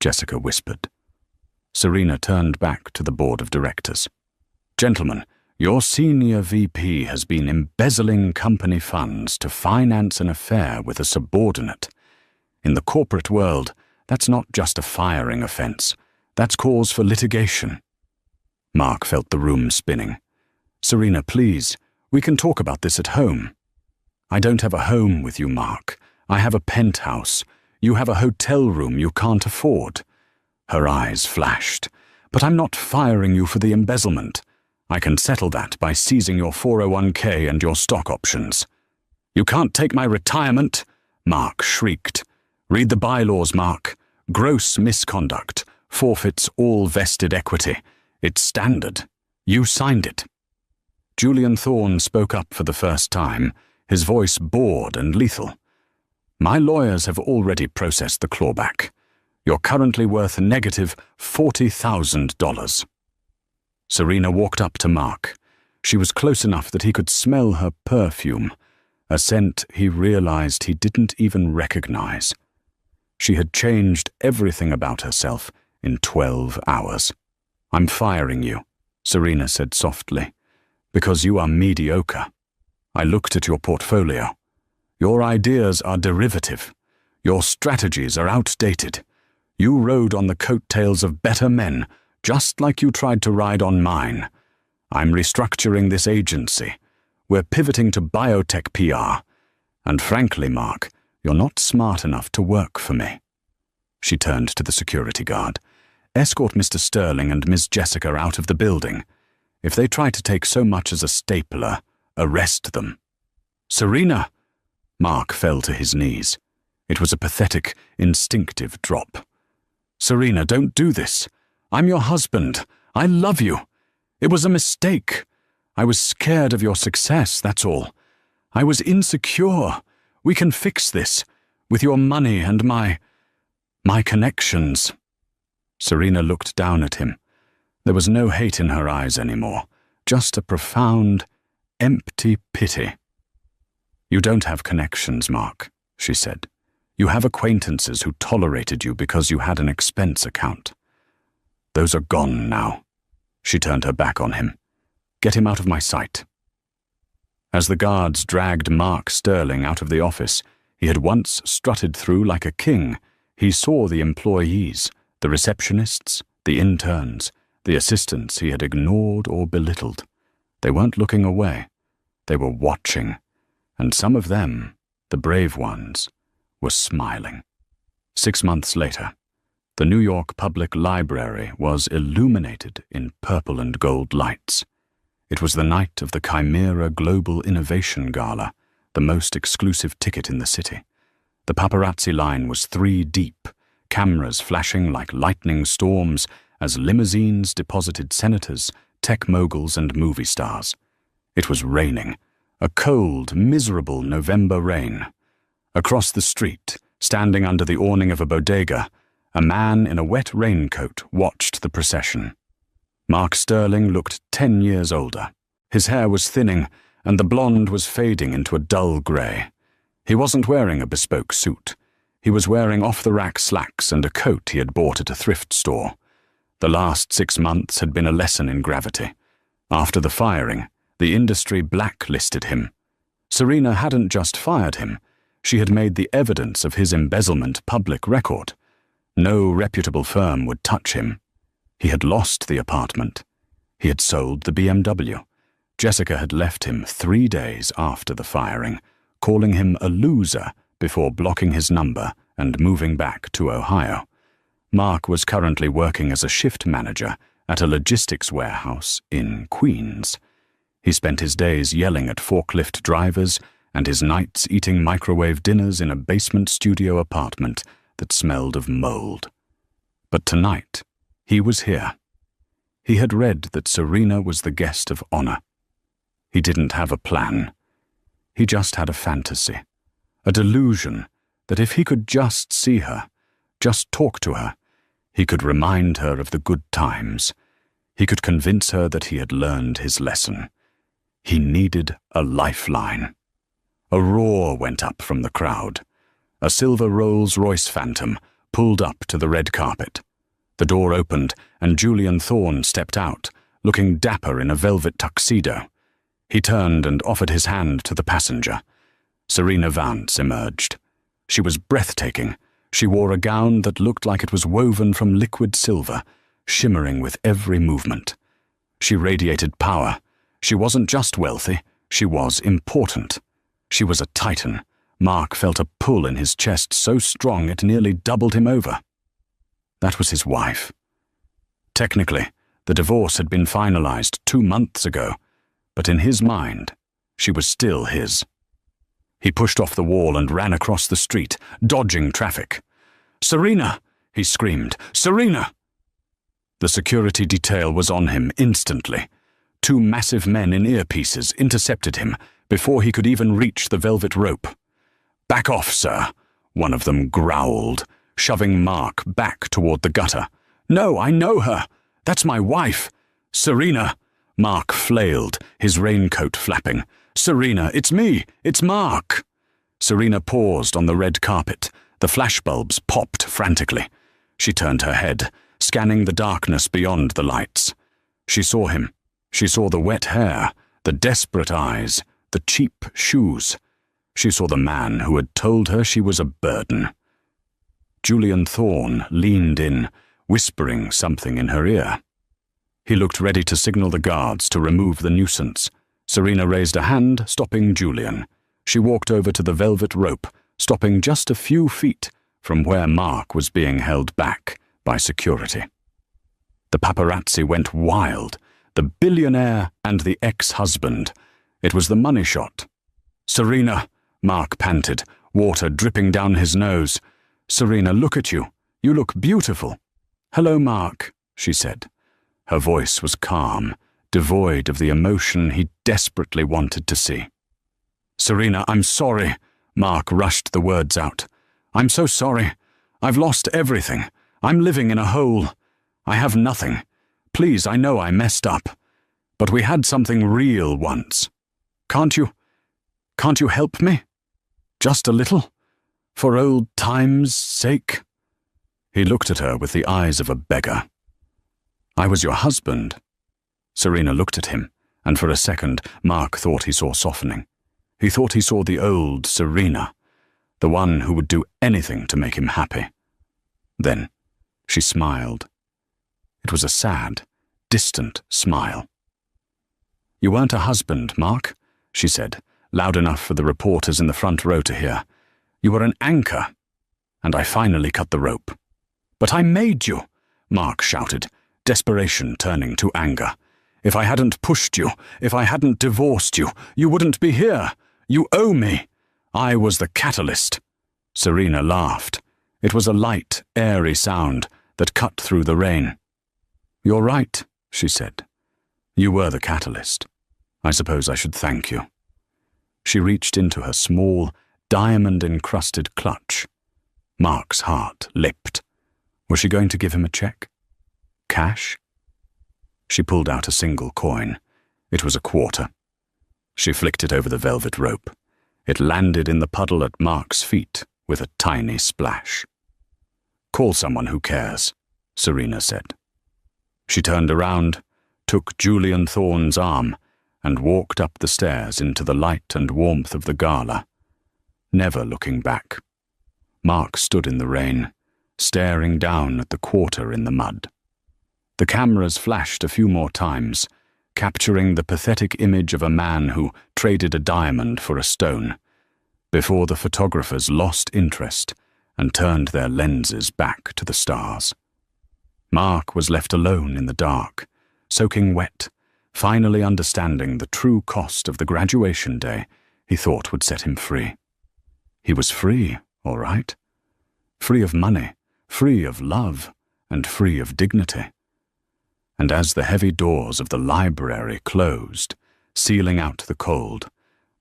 Jessica whispered. Serena turned back to the board of directors. Gentlemen, your senior VP has been embezzling company funds to finance an affair with a subordinate. In the corporate world, that's not just a firing offense. That's cause for litigation. Mark felt the room spinning. Serena, please, we can talk about this at home. I don't have a home with you, Mark. I have a penthouse. You have a hotel room you can't afford. Her eyes flashed. But I'm not firing you for the embezzlement. I can settle that by seizing your 401k and your stock options. You can't take my retirement, Mark shrieked. Read the bylaws, Mark. Gross misconduct forfeits all vested equity. It's standard. You signed it. Julian Thorne spoke up for the first time, his voice bored and lethal. My lawyers have already processed the clawback. You're currently worth negative $40,000. Serena walked up to Mark. She was close enough that he could smell her perfume, a scent he realized he didn't even recognize. She had changed everything about herself in 12 hours. I'm firing you, Serena said softly, because you are mediocre. I looked at your portfolio. Your ideas are derivative. Your strategies are outdated. You rode on the coattails of better men, just like you tried to ride on mine. I'm restructuring this agency. We're pivoting to biotech PR. And frankly, Mark, you're not smart enough to work for me. She turned to the security guard. Escort Mr. Sterling and Miss Jessica out of the building. If they try to take so much as a stapler, arrest them. Serena! Mark fell to his knees. It was a pathetic, instinctive drop. Serena, don't do this. I'm your husband. I love you. It was a mistake. I was scared of your success, that's all. I was insecure. We can fix this, with your money and my connections. Serena looked down at him. There was no hate in her eyes anymore, just a profound, empty pity. You don't have connections, Mark, she said. You have acquaintances who tolerated you because you had an expense account. Those are gone now. She turned her back on him. Get him out of my sight. As the guards dragged Mark Sterling out of the office he had once strutted through like a king, he saw the employees, the receptionists, the interns, the assistants he had ignored or belittled. They weren't looking away. They were watching, and some of them, the brave ones, were smiling. 6 months later, the New York Public Library was illuminated in purple and gold lights. It was the night of the Chimera Global Innovation Gala, the most exclusive ticket in the city. The paparazzi line was 3 deep, cameras flashing like lightning storms as limousines deposited senators, tech moguls, and movie stars. It was raining, a cold, miserable November rain. Across the street, standing under the awning of a bodega, a man in a wet raincoat watched the procession. Mark Sterling looked 10 years older. His hair was thinning, and the blonde was fading into a dull grey. He wasn't wearing a bespoke suit. He was wearing off-the-rack slacks and a coat he had bought at a thrift store. The last 6 months had been a lesson in gravity. After the firing, the industry blacklisted him. Serena hadn't just fired him. She had made the evidence of his embezzlement public record. No reputable firm would touch him. He had lost the apartment. He had sold the BMW. Jessica had left him 3 days after the firing, calling him a loser before blocking his number and moving back to Ohio. Mark was currently working as a shift manager at a logistics warehouse in Queens. He spent his days yelling at forklift drivers and his nights eating microwave dinners in a basement studio apartment that smelled of mold. But tonight, he was here. He had read that Serena was the guest of honor. He didn't have a plan. He just had a fantasy, a delusion that if he could just see her, just talk to her, he could remind her of the good times. He could convince her that he had learned his lesson. He needed a lifeline. A roar went up from the crowd. A silver Rolls-Royce Phantom pulled up to the red carpet. The door opened and Julian Thorne stepped out, looking dapper in a velvet tuxedo. He turned and offered his hand to the passenger. Serena Vance emerged. She was breathtaking. She wore a gown that looked like it was woven from liquid silver, shimmering with every movement. She radiated power. She wasn't just wealthy, she was important. She was a titan. Mark felt a pull in his chest so strong it nearly doubled him over. That was his wife. Technically, the divorce had been finalized 2 months ago, but in his mind, she was still his. He pushed off the wall and ran across the street, dodging traffic. "Serena!" he screamed. "Serena!" The security detail was on him instantly. 2 massive men in earpieces intercepted him before he could even reach the velvet rope. "Back off, sir," one of them growled, shoving Mark back toward the gutter. "No, I know her. That's my wife. Serena!" Mark flailed, his raincoat flapping. "Serena, it's me. It's Mark." Serena paused on the red carpet. The flashbulbs popped frantically. She turned her head, scanning the darkness beyond the lights. She saw him. She saw the wet hair, the desperate eyes, the cheap shoes. She saw the man who had told her she was a burden. Julian Thorne leaned in, whispering something in her ear. He looked ready to signal the guards to remove the nuisance. Serena raised a hand, stopping Julian. She walked over to the velvet rope, stopping just a few feet from where Mark was being held back by security. The paparazzi went wild. The billionaire and the ex-husband. It was the money shot. "Serena," Mark panted, water dripping down his nose. "Serena, look at you. You look beautiful." "Hello, Mark," she said. Her voice was calm, devoid of the emotion he desperately wanted to see. "Serena, I'm sorry." Mark rushed the words out. "I'm so sorry. I've lost everything. I'm living in a hole. I have nothing. Please, I know I messed up. But we had something real once. Can't you help me? Just a little? For old times' sake?" He looked at her with the eyes of a beggar. "I was your husband." Serena looked at him, and for a second Mark thought he saw softening. He thought he saw the old Serena, the one who would do anything to make him happy. Then she smiled. It was a sad, distant smile. "You weren't a husband, Mark," she said, loud enough for the reporters in the front row to hear. "You were an anchor, and I finally cut the rope." "But I made you," Mark shouted, desperation turning to anger. "If I hadn't pushed you, if I hadn't divorced you, you wouldn't be here. You owe me. I was the catalyst." Serena laughed. It was a light, airy sound that cut through the rain. "You're right," she said. "You were the catalyst. I suppose I should thank you." She reached into her small, diamond-encrusted clutch. Mark's heart leapt. Was she going to give him a check? Cash? She pulled out a single coin. It was a quarter. She flicked it over the velvet rope. It landed in the puddle at Mark's feet with a tiny splash. "Call someone who cares," Serena said. She turned around, took Julian Thorne's arm, and walked up the stairs into the light and warmth of the gala, never looking back. Mark stood in the rain, staring down at the quarter in the mud. The cameras flashed a few more times, capturing the pathetic image of a man who traded a diamond for a stone, before the photographers lost interest and turned their lenses back to the stars. Mark was left alone in the dark, soaking wet, finally understanding the true cost of the graduation day he thought would set him free. He was free, all right. Free of money, free of love, and free of dignity. And as the heavy doors of the library closed, sealing out the cold,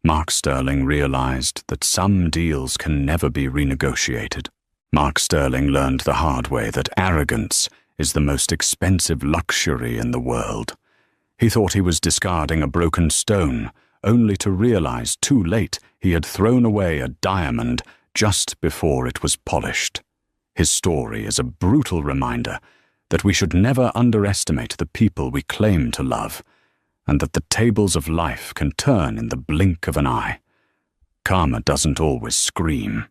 Mark Sterling realized that some deals can never be renegotiated. Mark Sterling learned the hard way that arrogance is the most expensive luxury in the world. He thought he was discarding a broken stone, only to realize too late he had thrown away a diamond just before it was polished. His story is a brutal reminder that we should never underestimate the people we claim to love, and that the tables of life can turn in the blink of an eye. Karma doesn't always scream.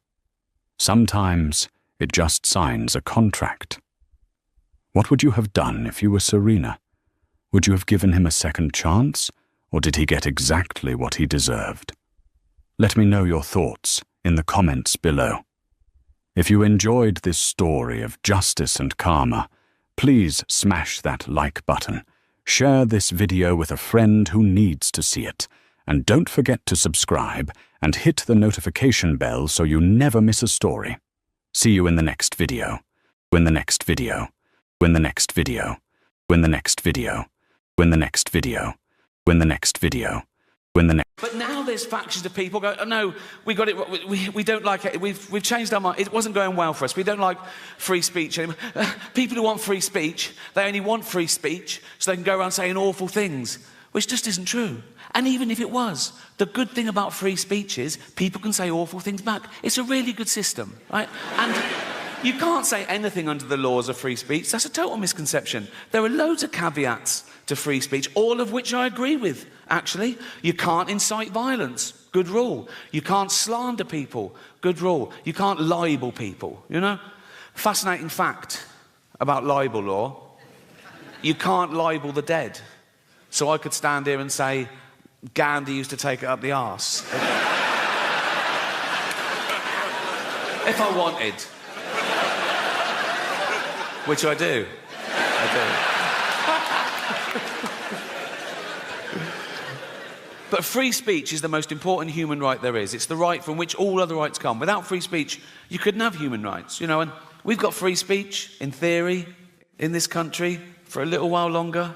Sometimes it just signs a contract. What would you have done if you were Serena? Would you have given him a second chance, or did he get exactly what he deserved? Let me know your thoughts in the comments below. If you enjoyed this story of justice and karma, please smash that like button. Share this video with a friend who needs to see it. And don't forget to subscribe and hit the notification bell so you never miss a story. See you in the next video. In the next video. In the next video. In the next video. In the next video. In the next video. In the next. But now there's factions of people go, oh no, we got it. We don't like it. We've changed our mind. It wasn't going well for us. We don't like free speech anymore. People who want free speech, they only want free speech so they can go around saying awful things, which just isn't true. And even if it was, the good thing about free speech is people can say awful things back. It's a really good system, right? And you can't say anything under the laws of free speech. That's a total misconception. There are loads of caveats to free speech, all of which I agree with, actually. You can't incite violence. Good rule. You can't slander people. Good rule. You can't libel people, you know? Fascinating fact about libel law. You can't libel the dead. So I could stand here and say, Gandhi used to take it up the arse. If I wanted. Which I do. But free speech is the most important human right there is. It's the right from which all other rights come. Without free speech, you couldn't have human rights, you know, and we've got free speech, in theory, in this country, for a little while longer.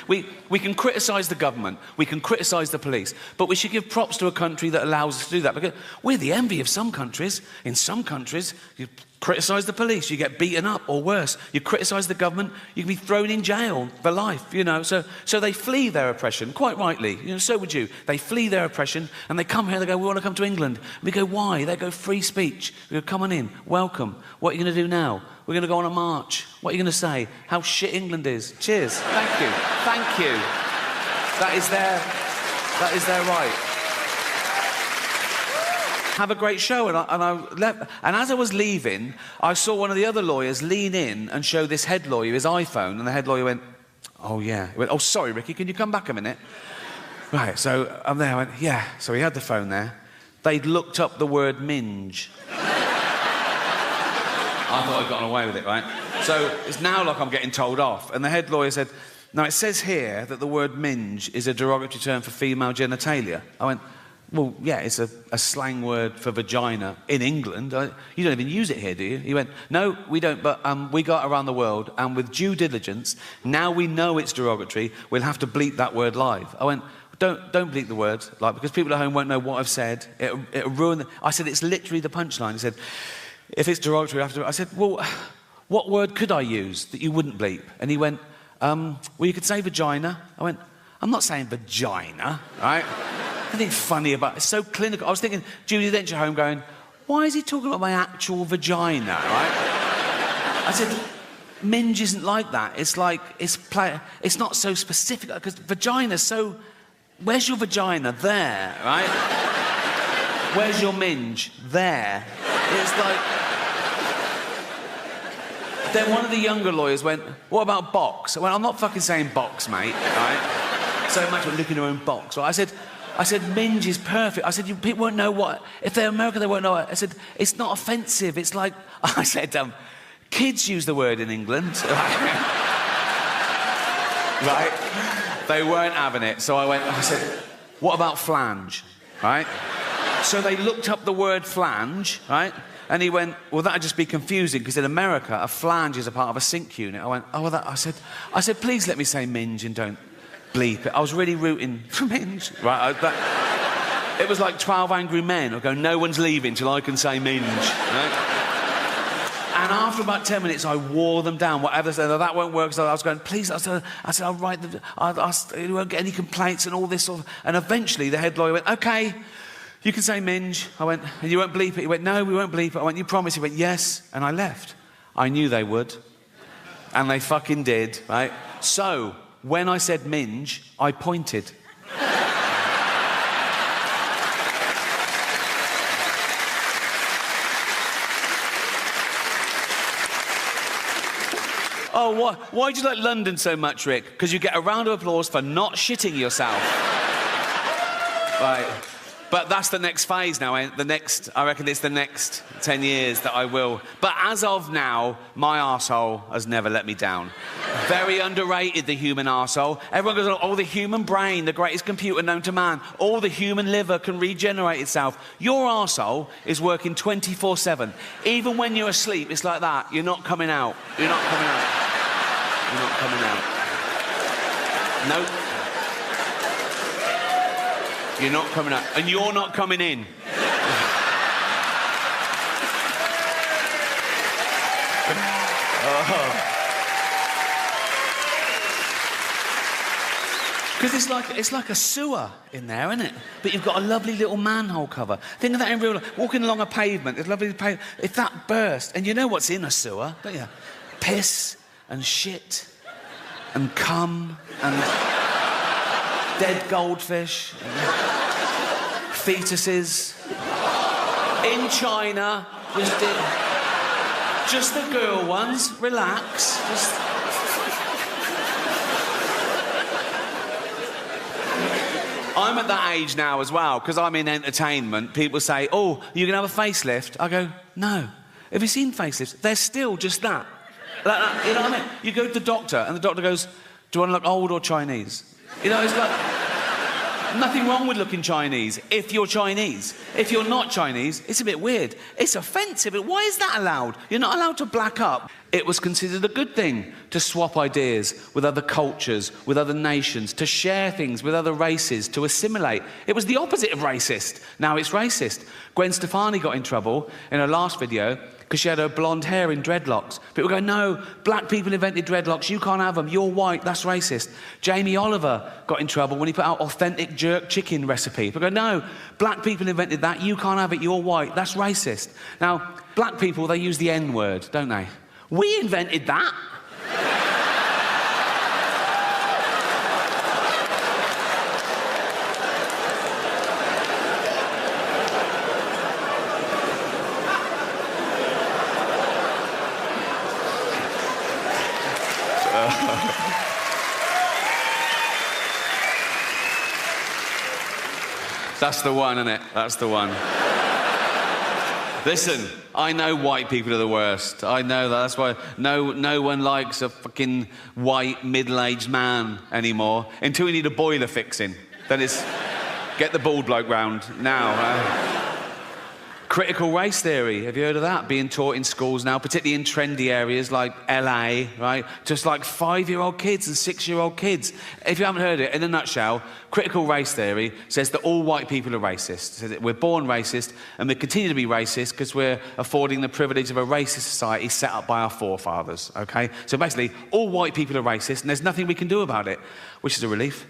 We can criticise the government, we can criticise the police, but we should give props to a country that allows us to do that, because we're the envy of some countries. In some countries, you criticise the police, you get beaten up, or worse. You criticise the government, you can be thrown in jail for life, you know. So they flee their oppression, quite rightly. You know, so would you. They flee their oppression, and they come here, they go, we want to come to England. We go, why? They go, free speech. We go, come on in, welcome. What are you going to do now? We're going to go on a march. What are you going to say? How shit England is. Cheers. Thank you. Thank you. That is their right. Have a great show. And as I was leaving, I saw one of the other lawyers lean in and show this head lawyer his iPhone, and the head lawyer went, oh yeah. He went, oh sorry Ricky, can you come back a minute? Right, so I'm there, I went, yeah. So he had the phone there. They'd looked up the word minge. I thought I'd gotten away with it, right? So it's now like I'm getting told off. And the head lawyer said, now it says here that the word minge is a derogatory term for female genitalia. I went, well, yeah, it's a slang word for vagina in England. You don't even use it here, do you? He went, no, we don't, but we go around the world, and with due diligence, now we know it's derogatory, we'll have to bleep that word live. I went, don't bleep the word, like, because people at home won't know what I've said. It'll ruin I said, it's literally the punchline. He said, if it's derogatory, I have to... I said, well, what word could I use that you wouldn't bleep? And he went, well, you could say vagina. I went, I'm not saying vagina, right? Nothing funny about it. It's so clinical. I was thinking, Judy Dench at home going, why is he talking about my actual vagina, right? I said, minge isn't like that. It's like, it's not so specific, because vagina's so... Where's your vagina? There, right? Where's your minge? There. It's like... Then one of the younger lawyers went, what about box? I went, I'm not fucking saying box, mate, right? So imagine looking at your own box, right? I said, minge is perfect. I said, people won't know what... If they're American, they won't know it. I said, it's not offensive. It's like... I said, kids use the word in England. Right? They weren't having it. So I said, what about flange? Right? So they looked up the word flange, right? And he went, well, that'd just be confusing, because in America, a flange is a part of a sink unit. I went, oh, well, I said, please let me say minge and don't bleep it. I was really rooting for minge. Right? It was like 12 Angry Men. I go, no one's leaving till I can say minge. Right? And after about 10 minutes, I wore them down. Whatever they said, that won't work. So I was going, please. I said, I'll write them. You won't get any complaints and all this sort of. And eventually, the head lawyer went, okay, you can say minge. I went, and you won't bleep it. He went, no, we won't bleep it. I went, you promise? He went, yes. And I left. I knew they would. And they fucking did, right? So, when I said minge, I pointed. Oh, why do you like London so much, Rick? Because you get a round of applause for not shitting yourself. Right. But that's the next phase now. I reckon it's the next 10 years that I will. But as of now, my arsehole has never let me down. Very underrated, the human arsehole. Everyone goes, oh, the human brain, the greatest computer known to man. All the human liver can regenerate itself. Your arsehole is working 24/7. Even when you're asleep, it's like that. You're not coming out. You're not coming out. You're not coming out. Nope. You're not coming out. And you're not coming in. Because it's like a sewer in there, isn't it? But you've got a lovely little manhole cover. Think of that in real life. Walking along a pavement, it's lovely pavement. If that burst, and you know what's in a sewer, don't you? Piss and shit and cum and dead goldfish and fetuses. In China, just the girl ones. Relax. I'm at that age now as well, because I'm in entertainment. People say, oh, you can have a facelift. I go, no. Have you seen facelifts? They're still just that. Like that. You know what I mean? You go to the doctor, and the doctor goes, do you want to look old or Chinese? You know, it's like... Nothing wrong with looking Chinese if you're Chinese. If you're not Chinese, it's a bit weird. It's offensive. Why is that allowed? You're not allowed to black up. It was considered a good thing to swap ideas with other cultures, with other nations, to share things with other races, to assimilate. It was the opposite of racist. Now it's racist. Gwen Stefani got in trouble in her last video because she had her blonde hair in dreadlocks. People go, no, black people invented dreadlocks, you can't have them, you're white, that's racist. Jamie Oliver got in trouble when he put out authentic jerk chicken recipe. People go, no, black people invented that, you can't have it, you're white, that's racist. Now, black people, they use the N-word, don't they? We invented that. That's the one, isn't it? That's the one. Listen, I know white people are the worst. I know that. That's why no one likes a fucking white middle-aged man anymore until we need a boiler fixing. Then it's get the bald bloke round now. Critical race theory, have you heard of that? Being taught in schools now, particularly in trendy areas like LA, right? Just like 5-year-old kids and 6-year-old kids. If you haven't heard it, in a nutshell, critical race theory says that all white people are racist. It says that we're born racist and we continue to be racist because we're affording the privilege of a racist society set up by our forefathers, okay? So basically, all white people are racist and there's nothing we can do about it, which is a relief.